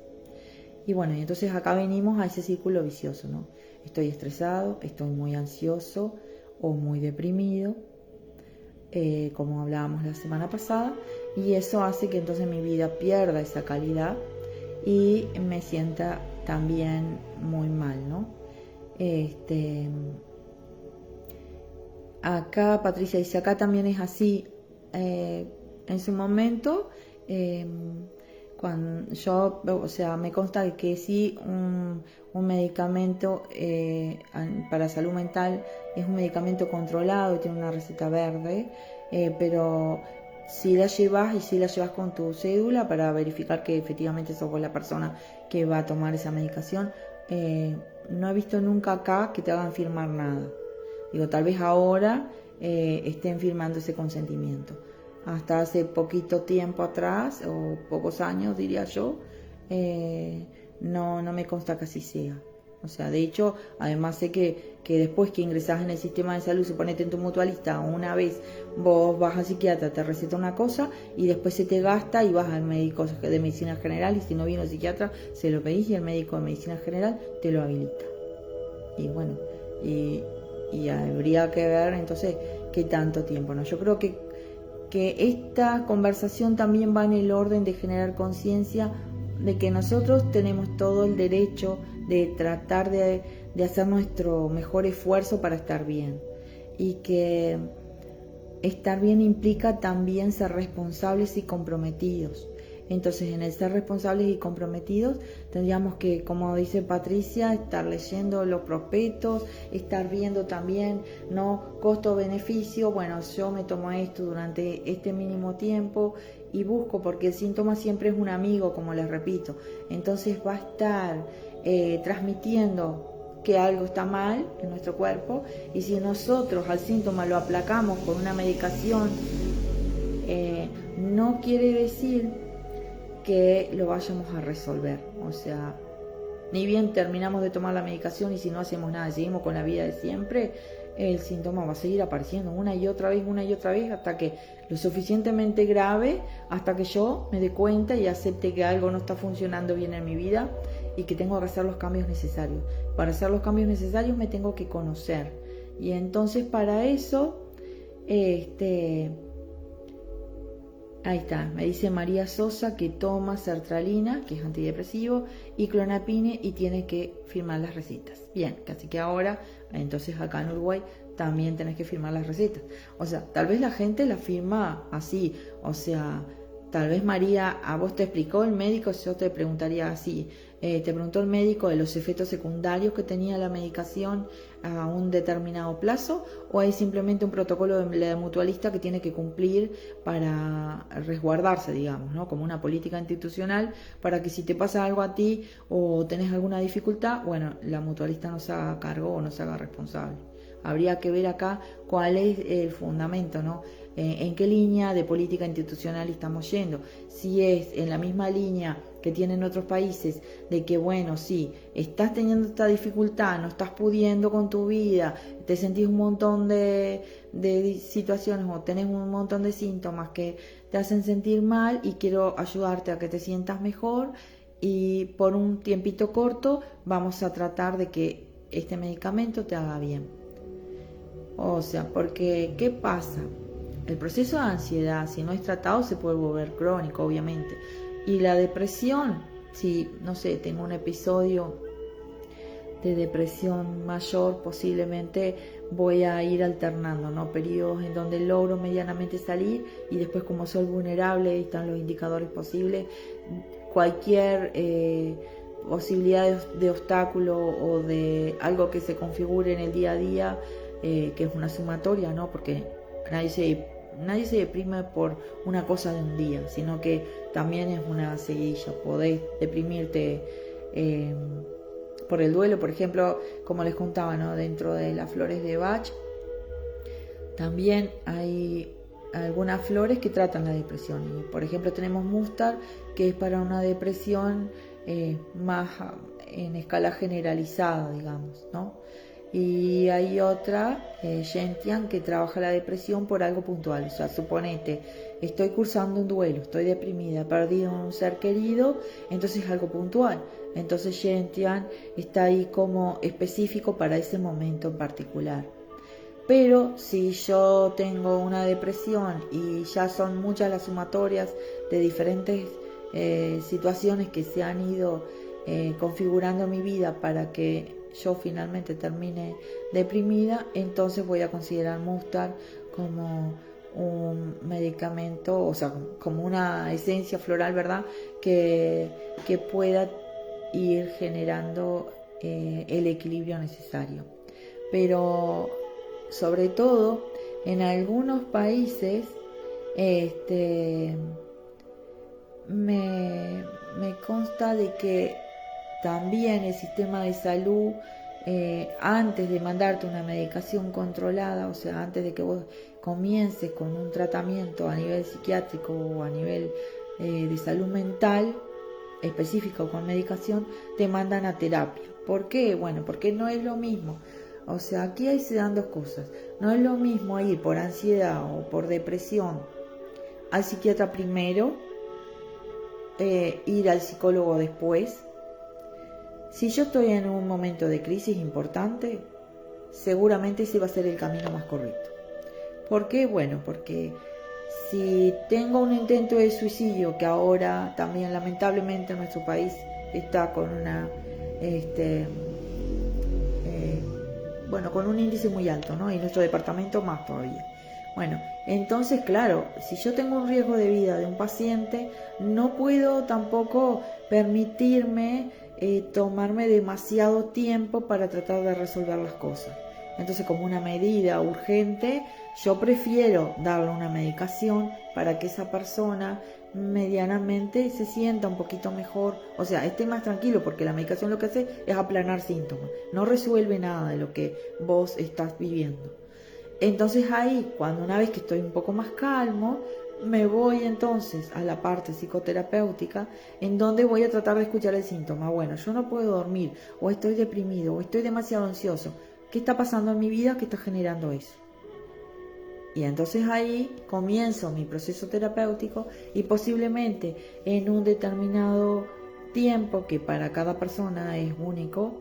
Y bueno, y entonces acá venimos a ese círculo vicioso, ¿no? Estoy estresado, estoy muy ansioso o muy deprimido, como hablábamos la semana pasada, y eso hace que entonces mi vida pierda esa calidad y me sienta también muy mal, ¿no? Acá Patricia dice, acá también es así. En su momento Cuando yo, o sea, me consta que sí, un medicamento para salud mental es un medicamento controlado y tiene una receta verde, pero si la llevas y si la llevas con tu cédula para verificar que efectivamente sos vos la persona que va a tomar esa medicación, no he visto nunca acá que te hagan firmar nada. Digo, tal vez ahora estén firmando ese consentimiento. Hasta hace poquito tiempo atrás, o pocos años diría yo, no me consta que así sea. O sea, de hecho, además sé que después que ingresás en el sistema de salud, suponete en tu mutualista, una vez vos vas al psiquiatra, te receta una cosa y después se te gasta y vas al médico de medicina general, y si no viene el psiquiatra, se lo pedís y el médico de medicina general te lo habilita. Y bueno, y habría que ver entonces qué tanto tiempo, ¿no? Yo creo que esta conversación también va en el orden de generar conciencia de que nosotros tenemos todo el derecho de tratar de hacer nuestro mejor esfuerzo para estar bien, y que estar bien implica también ser responsables y comprometidos. Entonces, en el ser responsables y comprometidos, tendríamos que, como dice Patricia, estar leyendo los prospectos, estar viendo también, ¿no?, costo-beneficio. Bueno, yo me tomo esto durante este mínimo tiempo y busco, porque el síntoma siempre es un amigo, como les repito. Entonces va a estar transmitiendo que algo está mal en nuestro cuerpo, y si nosotros al síntoma lo aplacamos con una medicación, no quiere decir que lo vayamos a resolver. O sea, ni bien terminamos de tomar la medicación y si no hacemos nada, seguimos con la vida de siempre, el síntoma va a seguir apareciendo una y otra vez, hasta que lo suficientemente grave, hasta que yo me dé cuenta y acepte que algo no está funcionando bien en mi vida y que tengo que hacer los cambios necesarios. Para hacer los cambios necesarios me tengo que conocer, y entonces para eso ahí está, me dice María Sosa que toma sertralina, que es antidepresivo, y clonazepam, y tiene que firmar las recetas. Bien, así que ahora, entonces acá en Uruguay también tenés que firmar las recetas. O sea, tal vez la gente la firma así, o sea, tal vez María, a vos te explicó el médico, yo te preguntaría así, te preguntó el médico de los efectos secundarios que tenía la medicación a un determinado plazo, o hay simplemente un protocolo de la mutualista que tiene que cumplir para resguardarse, digamos, ¿no?, como una política institucional, para que si te pasa algo a ti o tenés alguna dificultad, bueno, la mutualista no se haga cargo o no se haga responsable. Habría que ver acá cuál es el fundamento, ¿no? En qué línea de política institucional estamos yendo. Si es en la misma línea que tienen otros países, de que bueno, sí, estás teniendo esta dificultad, no estás pudiendo con tu vida, te sentís un montón de situaciones o tenés un montón de síntomas que te hacen sentir mal y quiero ayudarte a que te sientas mejor, y por un tiempito corto vamos a tratar de que este medicamento te haga bien. O sea, porque ¿qué pasa? El proceso de ansiedad, si no es tratado, se puede volver crónico, obviamente. Y la depresión, si, no sé, tengo un episodio de depresión mayor, posiblemente voy a ir alternando, ¿no?, periodos en donde logro medianamente salir, y después, como soy vulnerable y están los indicadores posibles, cualquier posibilidad de obstáculo o de algo que se configure en el día a día, que es una sumatoria, ¿no?, porque nadie se deprime por una cosa de un día, sino que también es una seguidilla. Podés deprimirte por el duelo, por ejemplo, como les contaba, ¿no?, dentro de las flores de Bach, también hay algunas flores que tratan la depresión. Y, por ejemplo, tenemos Mustar, que es para una depresión más en escala generalizada, digamos, ¿no? Y hay otra, Gentian, que trabaja la depresión por algo puntual. O sea, suponete, estoy cursando un duelo, estoy deprimida, he perdido un ser querido, entonces es algo puntual. Entonces Gentian está ahí como específico para ese momento en particular. Pero si yo tengo una depresión y ya son muchas las sumatorias de diferentes situaciones que se han ido configurando mi vida para que yo finalmente termine deprimida, entonces voy a considerar Mustar como un medicamento, o sea, como una esencia floral, ¿verdad? Que pueda ir generando el equilibrio necesario. Pero sobre todo en algunos países me consta de que también el sistema de salud, antes de mandarte una medicación controlada, o sea, antes de que vos comiences con un tratamiento a nivel psiquiátrico o a nivel de salud mental específico con medicación, te mandan a terapia. ¿Por qué? Bueno, porque no es lo mismo. O sea, aquí ahí se dan dos cosas. No es lo mismo ir por ansiedad o por depresión al psiquiatra primero, ir al psicólogo después. Si yo estoy en un momento de crisis importante, seguramente ese va a ser el camino más correcto. ¿Por qué? Bueno, porque si tengo un intento de suicidio, que ahora también lamentablemente en nuestro país está con una con un índice muy alto, ¿no? Y nuestro departamento más todavía. Bueno, entonces, claro, si yo tengo un riesgo de vida de un paciente, no puedo tampoco permitirme tomarme demasiado tiempo para tratar de resolver las cosas. Entonces, como una medida urgente, yo prefiero darle una medicación para que esa persona medianamente se sienta un poquito mejor, o sea, esté más tranquilo, porque la medicación lo que hace es aplanar síntomas, no resuelve nada de lo que vos estás viviendo. Entonces ahí, cuando una vez que estoy un poco más calmo, me voy entonces a la parte psicoterapéutica, en donde voy a tratar de escuchar el síntoma. Bueno, yo no puedo dormir, o estoy deprimido, o estoy demasiado ansioso. ¿Qué está pasando en mi vida que está generando eso? Y entonces ahí comienzo mi proceso terapéutico, y posiblemente en un determinado tiempo, que para cada persona es único,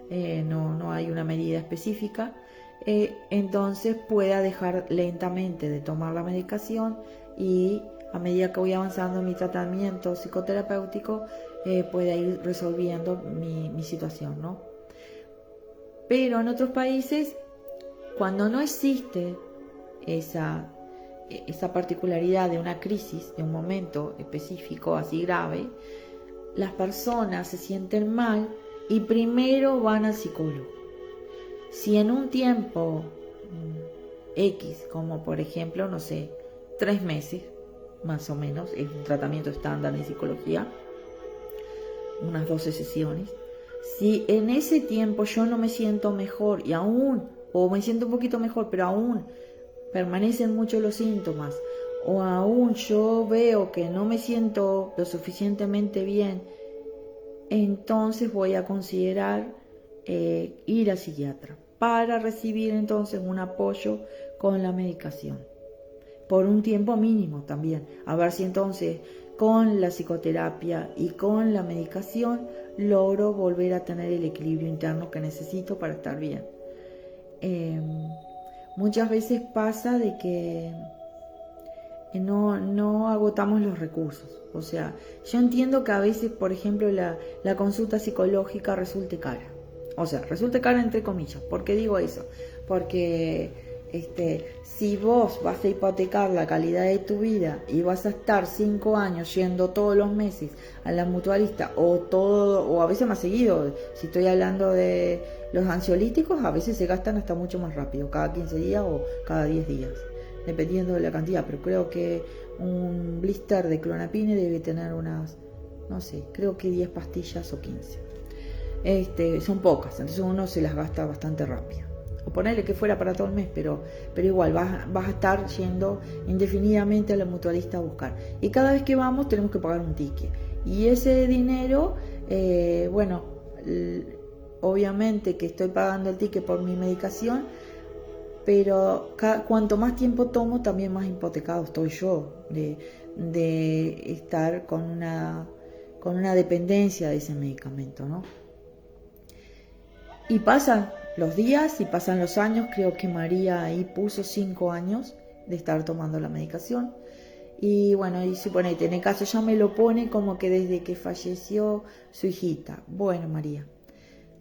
no hay una medida específica, entonces pueda dejar lentamente de tomar la medicación, y a medida que voy avanzando en mi tratamiento psicoterapéutico pueda ir resolviendo mi situación, ¿no? Pero en otros países, cuando no existe esa particularidad de una crisis, de un momento específico así grave, las personas se sienten mal y primero van al psicólogo. Si en un tiempo X, como por ejemplo, no sé, 3 meses, más o menos, es un tratamiento estándar en psicología, unas 12 sesiones, si en ese tiempo yo no me siento mejor y aún, o me siento un poquito mejor, pero aún permanecen mucho los síntomas, o aún yo veo que no me siento lo suficientemente bien, entonces voy a considerar ir al psiquiatra para recibir entonces un apoyo con la medicación por un tiempo mínimo también, a ver si entonces con la psicoterapia y con la medicación logro volver a tener el equilibrio interno que necesito para estar bien. Muchas veces pasa de que no agotamos los recursos. O sea, yo entiendo que a veces, por ejemplo, la consulta psicológica resulte cara. O sea, resulte cara entre comillas. ¿Por qué digo eso? Porque si vos vas a hipotecar la calidad de tu vida y vas a estar 5 años yendo todos los meses a la mutualista, o a veces más seguido, si estoy hablando de los ansiolíticos, a veces se gastan hasta mucho más rápido, cada 15 días o cada 10 días, dependiendo de la cantidad, pero creo que un blister de clonazepam debe tener unas, no sé, creo que 10 pastillas o 15. Son pocas, entonces uno se las gasta bastante rápido. O ponerle que fuera para todo el mes, pero igual vas a estar yendo indefinidamente a la mutualista a buscar. Y cada vez que vamos tenemos que pagar un ticket. Y ese dinero, obviamente que estoy pagando el ticket por mi medicación, pero cuanto más tiempo tomo, también más hipotecado estoy yo de estar con una dependencia de ese medicamento, ¿no? Y pasan los días y pasan los años. Creo que María ahí puso 5 años de estar tomando la medicación. Y bueno, y suponete, en el caso ya me lo pone como que desde que falleció su hijita. Bueno, María,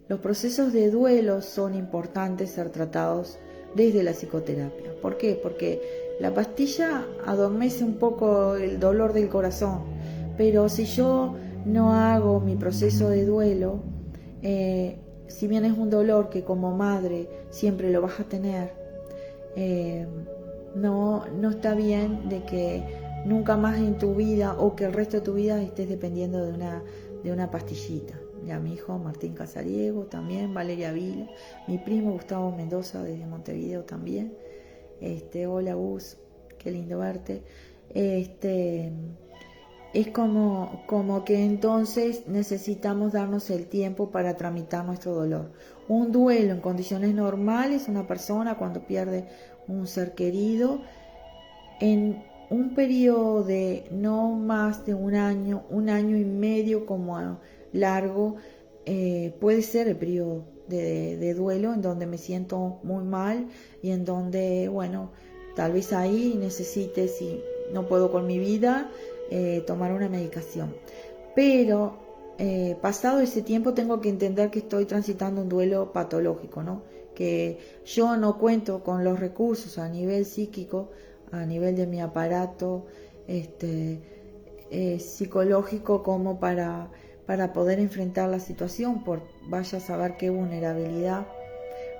los procesos de duelo son importantes ser tratados desde la psicoterapia. ¿Por qué? Porque La pastilla adormece un poco el dolor del corazón, pero si yo no hago mi proceso de duelo, si bien es un dolor que como madre siempre lo vas a tener, no está bien de que nunca más en tu vida o que el resto de tu vida estés dependiendo de una pastillita. Ya mi hijo Martín Casariego también, Valeria Vila, mi primo Gustavo Mendoza desde Montevideo también. Hola Gus, qué lindo verte. Es como que entonces necesitamos darnos el tiempo para tramitar nuestro dolor. Un duelo en condiciones normales, una persona cuando pierde un ser querido, en un periodo de no más de un año y medio como largo, puede ser el periodo de duelo en donde me siento muy mal y en donde, bueno, tal vez ahí necesite, si no puedo con mi vida, tomar una medicación. Pero pasado ese tiempo tengo que entender que estoy transitando un duelo patológico, ¿no? Que yo no cuento con los recursos a nivel psíquico, a nivel de mi aparato psicológico como para poder enfrentar la situación, por vaya a saber qué vulnerabilidad,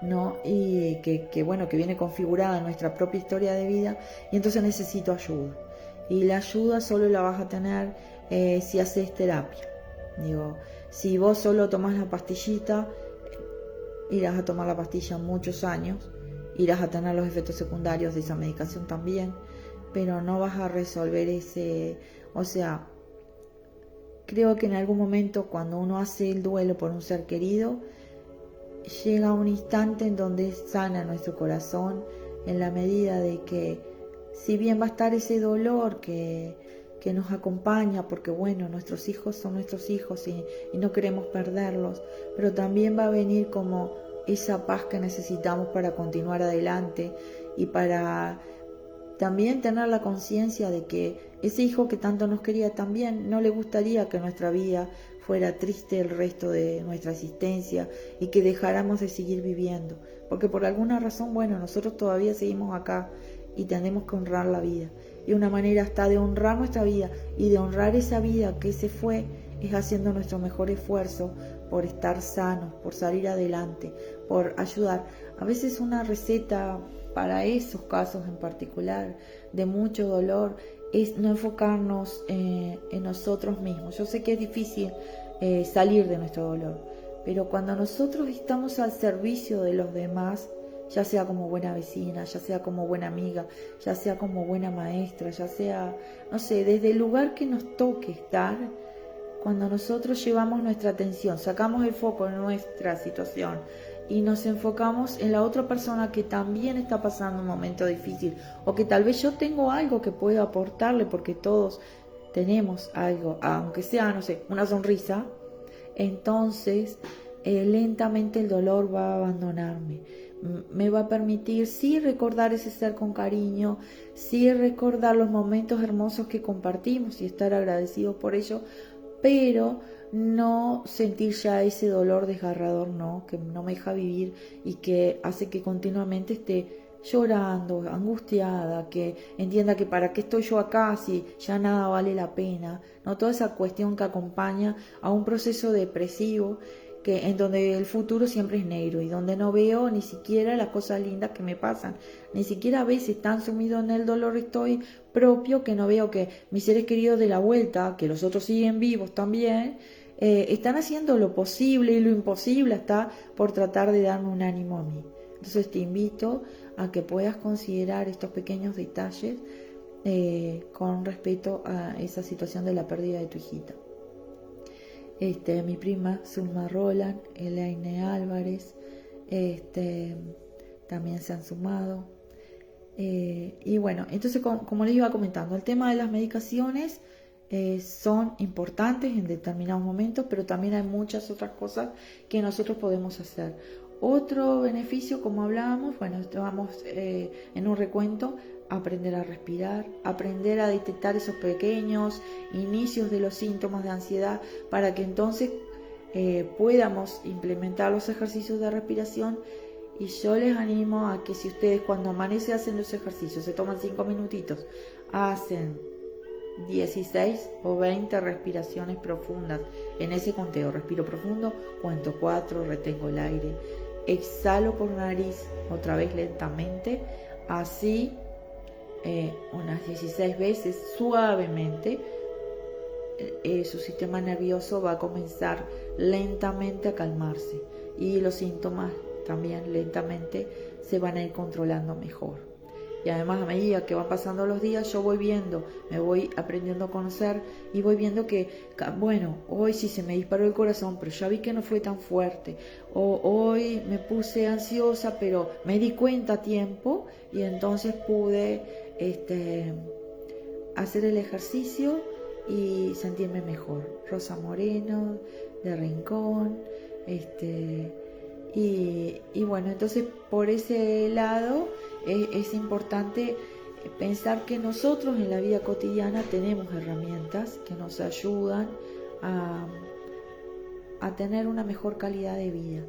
¿no? Y que bueno, que viene configurada en nuestra propia historia de vida, y entonces necesito ayuda. Y la ayuda solo la vas a tener si haces terapia. Digo, si vos solo tomás la pastillita, irás a tomar la pastilla muchos años, irás a tener los efectos secundarios de esa medicación también, pero no vas a resolver o sea, creo que en algún momento cuando uno hace el duelo por un ser querido, llega un instante en donde sana nuestro corazón, en la medida de que si bien va a estar ese dolor que nos acompaña, porque bueno, nuestros hijos son nuestros hijos y no queremos perderlos, pero también va a venir como esa paz que necesitamos para continuar adelante y para también tener la conciencia de que ese hijo que tanto nos quería también no le gustaría que nuestra vida fuera triste el resto de nuestra existencia y que dejáramos de seguir viviendo, porque por alguna razón, bueno, nosotros todavía seguimos acá y tenemos que honrar la vida. Y una manera hasta de honrar nuestra vida y de honrar esa vida que se fue es haciendo nuestro mejor esfuerzo por estar sanos, por salir adelante, por ayudar. A veces una receta para esos casos en particular de mucho dolor es no enfocarnos en nosotros mismos. Yo sé que es difícil salir de nuestro dolor, pero cuando nosotros estamos al servicio de los demás, ya sea como buena vecina, ya sea como buena amiga, ya sea como buena maestra, ya sea, no sé, desde el lugar que nos toque estar, cuando nosotros llevamos nuestra atención, sacamos el foco de nuestra situación y nos enfocamos en la otra persona que también está pasando un momento difícil, o que tal vez yo tengo algo que puedo aportarle, porque todos tenemos algo, aunque sea, no sé, una sonrisa, entonces lentamente el dolor va a abandonarme. Me va a permitir sí recordar ese ser con cariño, sí recordar los momentos hermosos que compartimos y estar agradecidos por ello, pero no sentir ya ese dolor desgarrador, no, que no me deja vivir y que hace que continuamente esté llorando, angustiada, que entienda que para qué estoy yo acá si ya nada vale la pena, no, toda esa cuestión que acompaña a un proceso depresivo, en donde el futuro siempre es negro y donde no veo ni siquiera las cosas lindas que me pasan, ni siquiera a veces tan sumido en el dolor estoy propio que no veo que mis seres queridos de la vuelta, que los otros siguen vivos también, están haciendo lo posible y lo imposible hasta por tratar de darme un ánimo a mí. Entonces te invito a que puedas considerar estos pequeños detalles con respecto a esa situación de la pérdida de tu hijita. Mi prima Zulma Roland, Elaine Álvarez, también se han sumado. Y bueno, entonces como les iba comentando, el tema de las medicaciones son importantes en determinados momentos, pero también hay muchas otras cosas que nosotros podemos hacer. Otro beneficio, como hablábamos, bueno, vamos en un recuento: aprender a respirar, aprender a detectar esos pequeños inicios de los síntomas de ansiedad para que entonces podamos implementar los ejercicios de respiración Y yo les animo a que si ustedes cuando amanece hacen los ejercicios, se toman 5 minutitos, hacen 16 o 20 respiraciones profundas. En ese conteo, respiro profundo, cuento 4, retengo el aire, exhalo por nariz otra vez lentamente, así unas 16 veces suavemente. Su sistema nervioso va a comenzar lentamente a calmarse y los síntomas también lentamente se van a ir controlando mejor. Y además, a medida que van pasando los días, yo voy viendo, me voy aprendiendo a conocer y voy viendo que, bueno, hoy sí se me disparó el corazón, pero ya vi que no fue tan fuerte. O hoy me puse ansiosa, pero me di cuenta a tiempo y entonces pude hacer el ejercicio y sentirme mejor. Rosa Moreno, de Rincón, y bueno, entonces por ese lado es importante pensar que nosotros en la vida cotidiana tenemos herramientas que nos ayudan a tener una mejor calidad de vida.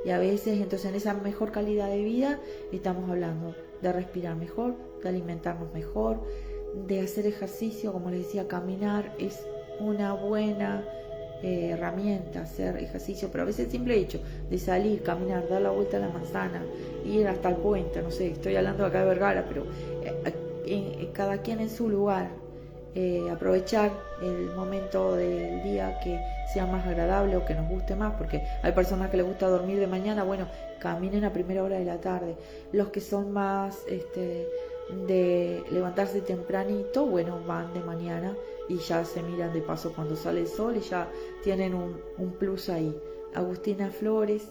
Y a veces, entonces, en esa mejor calidad de vida estamos hablando de respirar mejor, de alimentarnos mejor, de hacer ejercicio. Como les decía, caminar es una buena herramienta, hacer ejercicio, pero a veces el simple hecho de salir, caminar, dar la vuelta a la manzana, ir hasta el puente, no sé, estoy hablando acá de Vergara, pero cada quien en su lugar, aprovechar el momento del día que sea más agradable o que nos guste más, porque hay personas que les gusta dormir de mañana, bueno, caminen a primera hora de la tarde. Los que son más de levantarse tempranito, bueno, van de mañana y ya se miran de paso cuando sale el sol y ya tienen un plus ahí. Agustina Flores,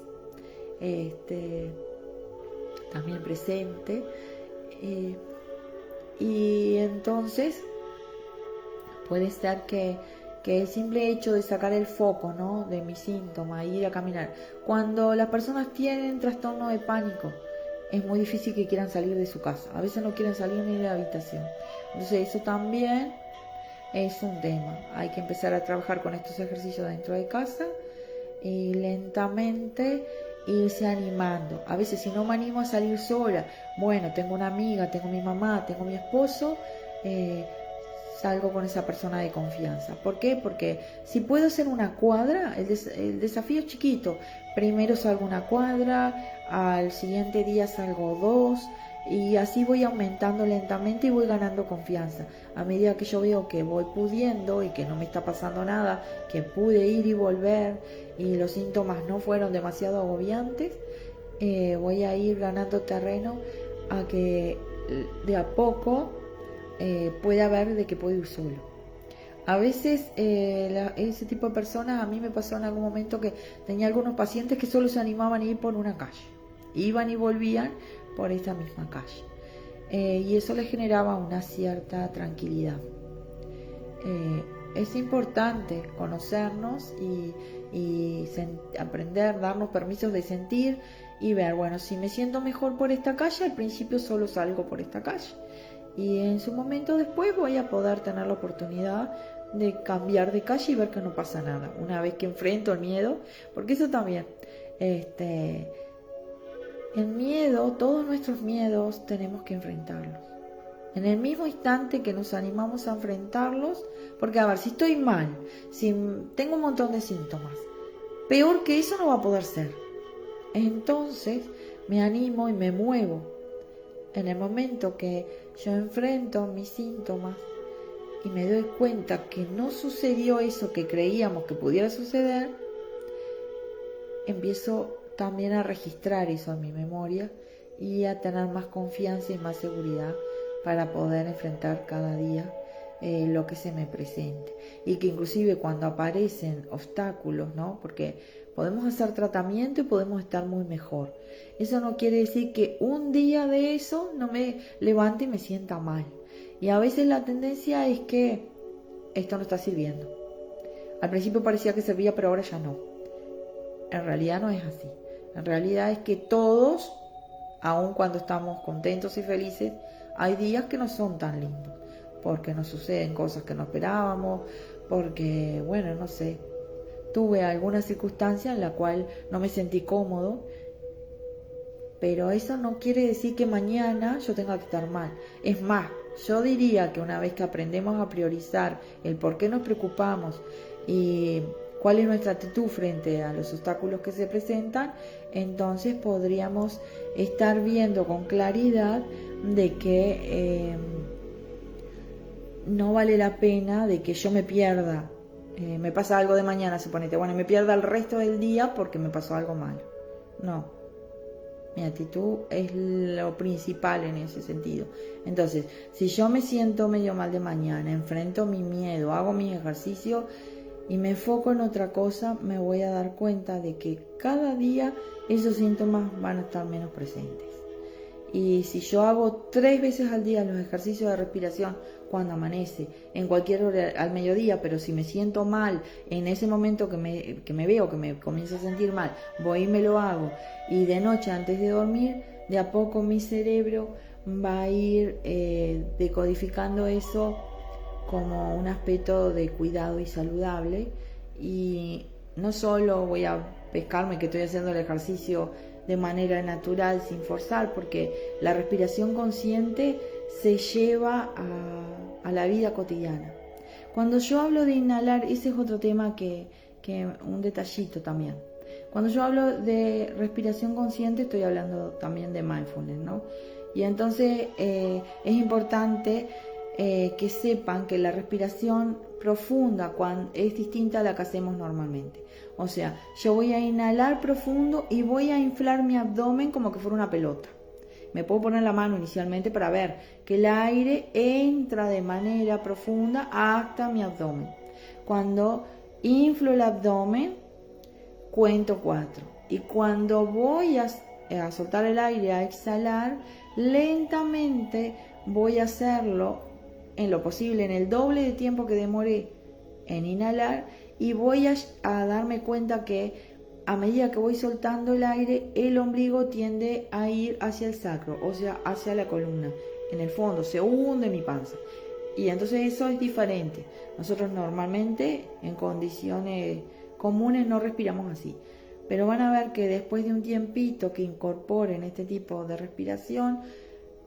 también presente, y entonces puede ser que el simple hecho de sacar el foco, ¿no?, de mi síntoma, ir a caminar. Cuando las personas tienen trastorno de pánico, es muy difícil que quieran salir de su casa. A veces no quieren salir ni de la habitación. Entonces eso también es un tema. Hay que empezar a trabajar con estos ejercicios dentro de casa y lentamente irse animando. A veces si no me animo a salir sola, bueno, tengo una amiga, tengo mi mamá, tengo mi esposo, salgo con esa persona de confianza. ¿Por qué? Porque si puedo hacer una cuadra, el desafío es chiquito. Primero salgo una cuadra, al siguiente día salgo 2, y así voy aumentando lentamente y voy ganando confianza. A medida que yo veo que voy pudiendo y que no me está pasando nada, que pude ir y volver y los síntomas no fueron demasiado agobiantes, voy a ir ganando terreno a que de a poco pueda ver de que puedo ir solo. A veces ese tipo de personas, a mí me pasó en algún momento que tenía algunos pacientes que solo se animaban a ir por una calle, iban y volvían por esa misma calle, y eso les generaba una cierta tranquilidad. Es importante conocernos y aprender, darnos permisos de sentir y ver, bueno, si me siento mejor por esta calle, al principio solo salgo por esta calle. Y en su momento después voy a poder tener la oportunidad de cambiar de calle y ver que no pasa nada. Una vez que enfrento el miedo, porque eso también, el miedo, todos nuestros miedos tenemos que enfrentarlos. En el mismo instante que nos animamos a enfrentarlos, porque a ver, si estoy mal, si tengo un montón de síntomas, peor que eso no va a poder ser. Entonces me animo y me muevo. En el momento que yo enfrento mis síntomas y me doy cuenta que no sucedió eso que creíamos que pudiera suceder, empiezo también a registrar eso en mi memoria y a tener más confianza y más seguridad para poder enfrentar cada día lo que se me presente. Y que inclusive cuando aparecen obstáculos, ¿no?, porque podemos hacer tratamiento y podemos estar muy mejor. Eso no quiere decir que un día de eso no me levante y me sienta mal. Y a veces la tendencia es que esto no está sirviendo. Al principio parecía que servía, pero ahora ya no. En realidad no es así. En realidad es que todos, aun cuando estamos contentos y felices, hay días que no son tan lindos, porque nos suceden cosas que no esperábamos, porque, bueno, no sé, tuve alguna circunstancia en la cual no me sentí cómodo pero eso no quiere decir que mañana yo tenga que estar mal. Es más, yo diría que una vez que aprendemos a priorizar el por qué nos preocupamos y cuál es nuestra actitud frente a los obstáculos que se presentan, entonces podríamos estar viendo con claridad de que no vale la pena de que yo me pierda. Me pasa algo de mañana, suponete, bueno, me pierda el resto del día porque me pasó algo malo. No, mi actitud es lo principal en ese sentido. Entonces, si yo me siento medio mal de mañana, enfrento mi miedo, hago mi ejercicio y me enfoco en otra cosa, me voy a dar cuenta de que cada día esos síntomas van a estar menos presentes. Y si yo hago 3 veces al día los ejercicios de respiración cuando amanece, en cualquier hora al mediodía, pero si me siento mal en ese momento que me veo, que me comienzo a sentir mal, voy y me lo hago. Y de noche antes de dormir, de a poco mi cerebro va a ir decodificando eso como un aspecto de cuidado y saludable. Y no solo voy a pescarme que estoy haciendo el ejercicio de manera natural, sin forzar, porque la respiración consciente se lleva a la vida cotidiana. Cuando yo hablo de inhalar, ese es otro tema que un detallito también. Cuando yo hablo de respiración consciente, estoy hablando también de mindfulness, ¿no? Y entonces es importante que sepan que la respiración profunda es distinta a la que hacemos normalmente. O sea, yo voy a inhalar profundo y voy a inflar mi abdomen como que fuera una pelota. Me puedo poner la mano inicialmente para ver que el aire entra de manera profunda hasta mi abdomen. Cuando inflo el abdomen, cuento 4. Y cuando voy a soltar el aire, a exhalar, lentamente voy a hacerlo en lo posible, en el doble de tiempo que demoré en inhalar, y voy a darme cuenta que a medida que voy soltando el aire, el ombligo tiende a ir hacia el sacro, o sea, hacia la columna. En el fondo se hunde mi panza. Y entonces eso es diferente. Nosotros normalmente en condiciones comunes no respiramos así. Pero van a ver que después de un tiempito que incorporen este tipo de respiración,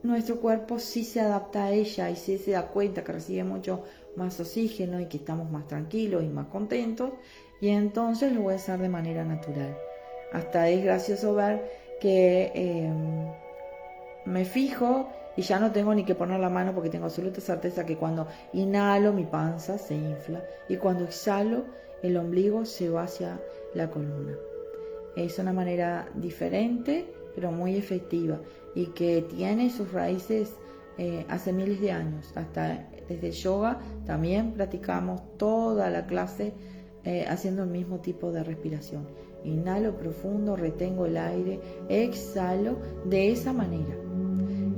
nuestro cuerpo sí se adapta a ella y sí se da cuenta que recibe mucho más oxígeno y que estamos más tranquilos y más contentos, y entonces lo voy a hacer de manera natural. Hasta es gracioso ver que me fijo y ya no tengo ni que poner la mano porque tengo absoluta certeza que cuando inhalo mi panza se infla y cuando exhalo el ombligo se va hacia la columna. Es una manera diferente pero muy efectiva y que tiene sus raíces hace miles de años. Hasta desde yoga también practicamos toda la clase haciendo el mismo tipo de respiración. Inhalo profundo, retengo el aire, exhalo de esa manera.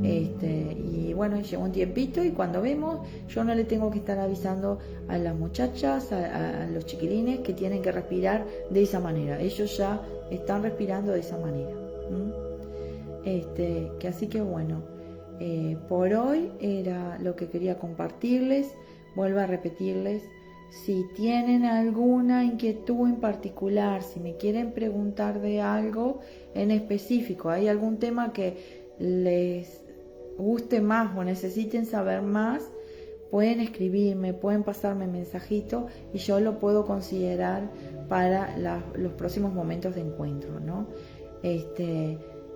Y bueno, lleva un tiempito y cuando vemos, yo no le tengo que estar avisando a las muchachas, a los chiquilines que tienen que respirar de esa manera. Ellos ya están respirando de esa manera. Que así que bueno, por hoy era lo que quería compartirles. Vuelvo a repetirles, si tienen alguna inquietud en particular, si me quieren preguntar de algo en específico, hay algún tema que les guste más o necesiten saber más, pueden escribirme, pueden pasarme mensajito y yo lo puedo considerar para los próximos momentos de encuentro, ¿no?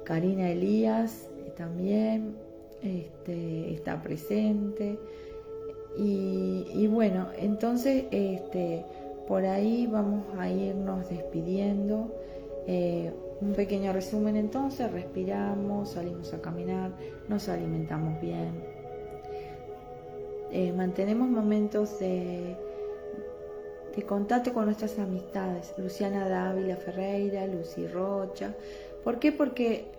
Karina Elías también está presente y bueno, entonces por ahí vamos a irnos despidiendo. Un pequeño resumen entonces: respiramos, salimos a caminar, nos alimentamos bien, mantenemos momentos de contacto con nuestras amistades, Luciana Dávila Ferreira, Lucy Rocha. ¿Por qué? Porque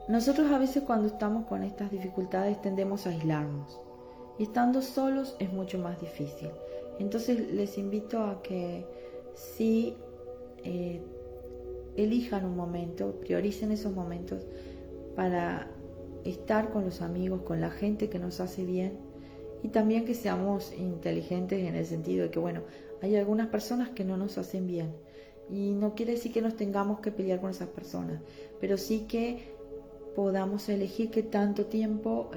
nosotros a veces cuando estamos con estas dificultades tendemos a aislarnos y estando solos es mucho más difícil. Entonces les invito a que sí elijan un momento, prioricen esos momentos para estar con los amigos, con la gente que nos hace bien, y también que seamos inteligentes en el sentido de que, bueno, hay algunas personas que no nos hacen bien y no quiere decir que nos tengamos que pelear con esas personas, pero sí que podamos elegir qué tanto tiempo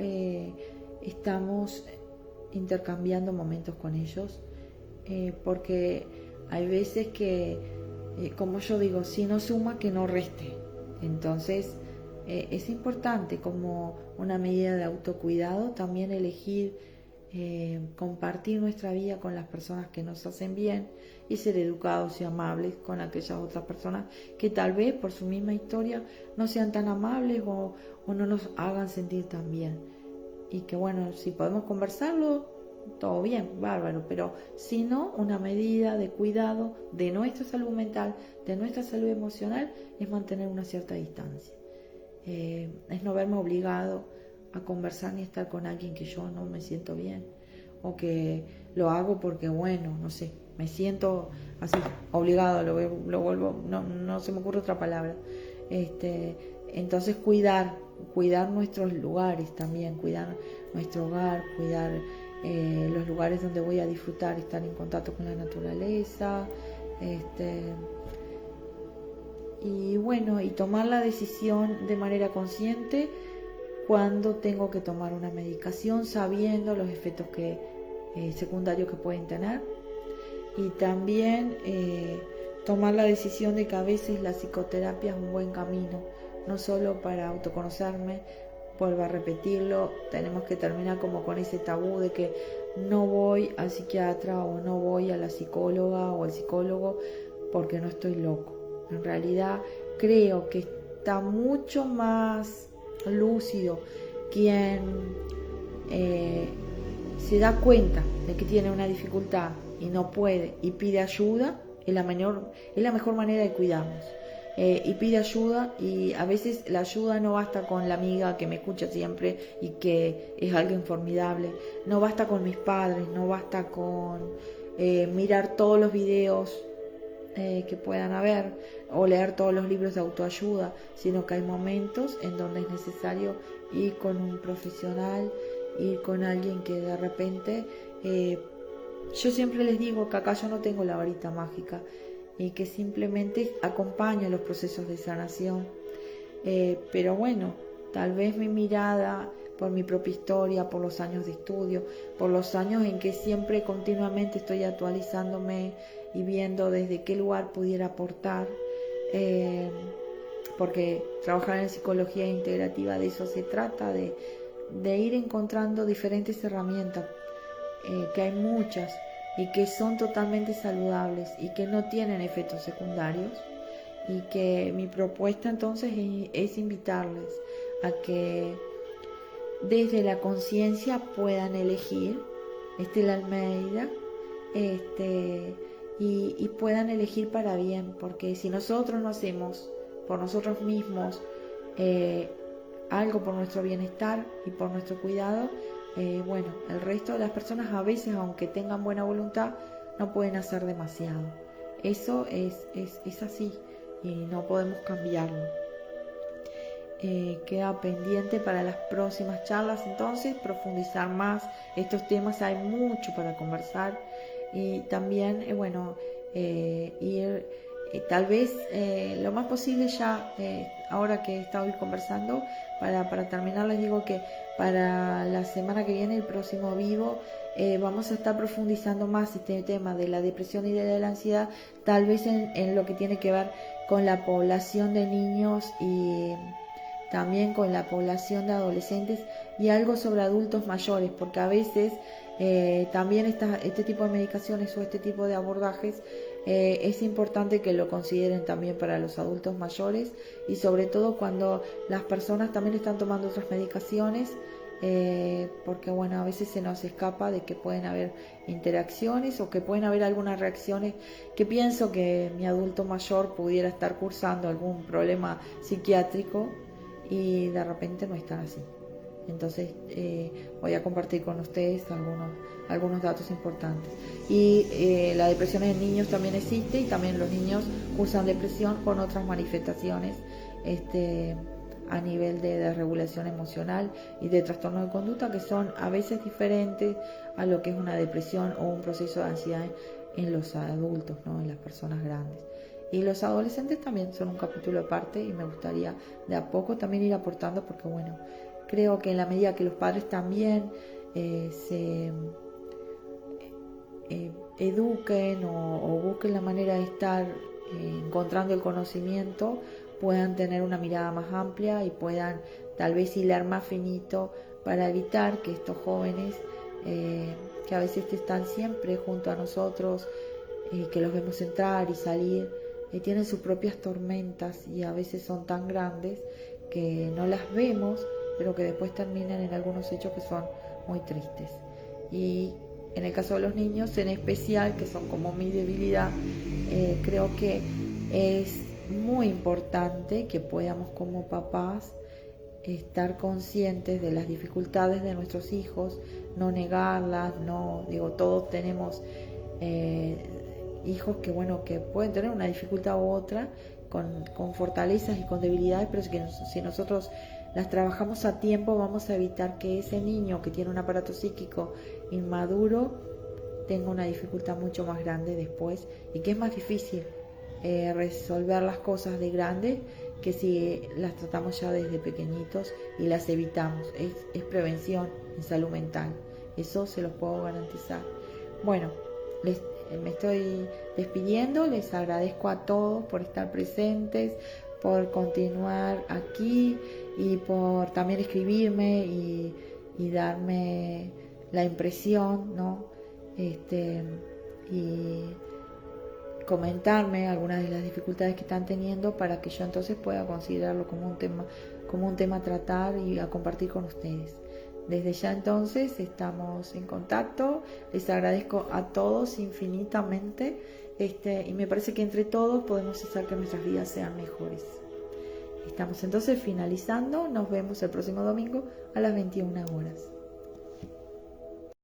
estamos intercambiando momentos con ellos, porque hay veces que, como yo digo, si no suma, que no reste. Entonces es importante, como una medida de autocuidado, también elegir compartir nuestra vida con las personas que nos hacen bien y ser educados y amables con aquellas otras personas que tal vez por su misma historia no sean tan amables o no nos hagan sentir tan bien. Y que bueno, si podemos conversarlo, todo bien, bárbaro, pero si no, una medida de cuidado de nuestra salud mental, de nuestra salud emocional, es mantener una cierta distancia. Es no verme obligado a conversar ni estar con alguien que yo no me siento bien, o que lo hago porque, bueno, no sé, me siento así, obligado, lo vuelvo, no se me ocurre otra palabra. Entonces cuidar nuestros lugares también, cuidar nuestro hogar, cuidar los lugares donde voy a disfrutar, estar en contacto con la naturaleza, y bueno, y tomar la decisión de manera consciente cuando tengo que tomar una medicación, sabiendo los efectos secundarios que pueden tener, y también tomar la decisión de que a veces la psicoterapia es un buen camino, no solo para autoconocerme. Vuelvo a repetirlo, tenemos que terminar como con ese tabú de que no voy al psiquiatra o no voy a la psicóloga o al psicólogo porque no estoy loco. En realidad creo que está mucho más lúcido quien se da cuenta de que tiene una dificultad y no puede y pide ayuda. Es la mejor manera de cuidarnos. Y pide ayuda, y a veces la ayuda no basta con la amiga que me escucha siempre y que es alguien formidable, no basta con mis padres, no basta con mirar todos los videos que puedan haber o leer todos los libros de autoayuda, sino que hay momentos en donde es necesario ir con un profesional, ir con alguien que de repente, yo siempre les digo que acá yo no tengo la varita mágica y que simplemente acompaño los procesos de sanación, pero bueno, tal vez mi mirada, por mi propia historia, por los años de estudio, por los años en que siempre continuamente estoy actualizándome y viendo desde qué lugar pudiera aportar, porque trabajar en psicología integrativa de eso se trata, de ir encontrando diferentes herramientas, que hay muchas y que son totalmente saludables y que no tienen efectos secundarios, y que mi propuesta entonces es invitarles a que desde la conciencia puedan elegir la Almeida, y puedan elegir para bien, porque si nosotros no hacemos por nosotros mismos algo por nuestro bienestar y por nuestro cuidado, bueno, el resto de las personas a veces, aunque tengan buena voluntad, no pueden hacer demasiado. Eso es así y no podemos cambiarlo. Queda pendiente para las próximas charlas, entonces, profundizar más estos temas. Hay mucho para conversar, y también, ir tal vez lo más posible ya, ahora que he estado conversando, para terminar les digo que para la semana que viene, el próximo vivo, vamos a estar profundizando más este tema de la depresión y de la ansiedad, tal vez en lo que tiene que ver con la población de niños y también con la población de adolescentes, y algo sobre adultos mayores, porque a veces también este tipo de medicaciones o este tipo de abordajes es importante que lo consideren también para los adultos mayores, y sobre todo cuando las personas también están tomando otras medicaciones, porque bueno, a veces se nos escapa de que pueden haber interacciones o que pueden haber algunas reacciones que pienso que mi adulto mayor pudiera estar cursando algún problema psiquiátrico y de repente no están así. Entonces voy a compartir con ustedes algunos datos importantes. Y la depresión en niños también existe, y también los niños cursan depresión con otras manifestaciones a nivel de desregulación emocional y de trastorno de conducta, que son a veces diferentes a lo que es una depresión o un proceso de ansiedad en los adultos, ¿no? En las personas grandes. Y los adolescentes también son un capítulo aparte y me gustaría de a poco también ir aportando, porque bueno, creo que en la medida que los padres también se eduquen o busquen la manera de estar encontrando el conocimiento, puedan tener una mirada más amplia y puedan tal vez hilar más finito para evitar que estos jóvenes que a veces están siempre junto a nosotros, que los vemos entrar y salir, tienen sus propias tormentas y a veces son tan grandes que no las vemos, pero que después terminan en algunos hechos que son muy tristes. Y en el caso de los niños en especial, que son como mi debilidad, creo que es muy importante que podamos como papás estar conscientes de las dificultades de nuestros hijos, no negarlas, no, digo, todos tenemos hijos que bueno, que pueden tener una dificultad u otra, con fortalezas y con debilidades, pero que si nosotros las trabajamos a tiempo, vamos a evitar que ese niño que tiene un aparato psíquico inmaduro tenga una dificultad mucho más grande después, y que es más difícil resolver las cosas de grande que si las tratamos ya desde pequeñitos y las evitamos. Es prevención en salud mental, eso se los puedo garantizar. Bueno, me estoy despidiendo, les agradezco a todos por estar presentes, por continuar aquí y por también escribirme y darme la impresión, ¿no? Y comentarme algunas de las dificultades que están teniendo para que yo entonces pueda considerarlo como un tema a tratar y a compartir con ustedes. Desde ya entonces estamos en contacto, les agradezco a todos infinitamente, y me parece que entre todos podemos hacer que nuestras vidas sean mejores. Estamos entonces finalizando, nos vemos el próximo domingo a las 21 horas.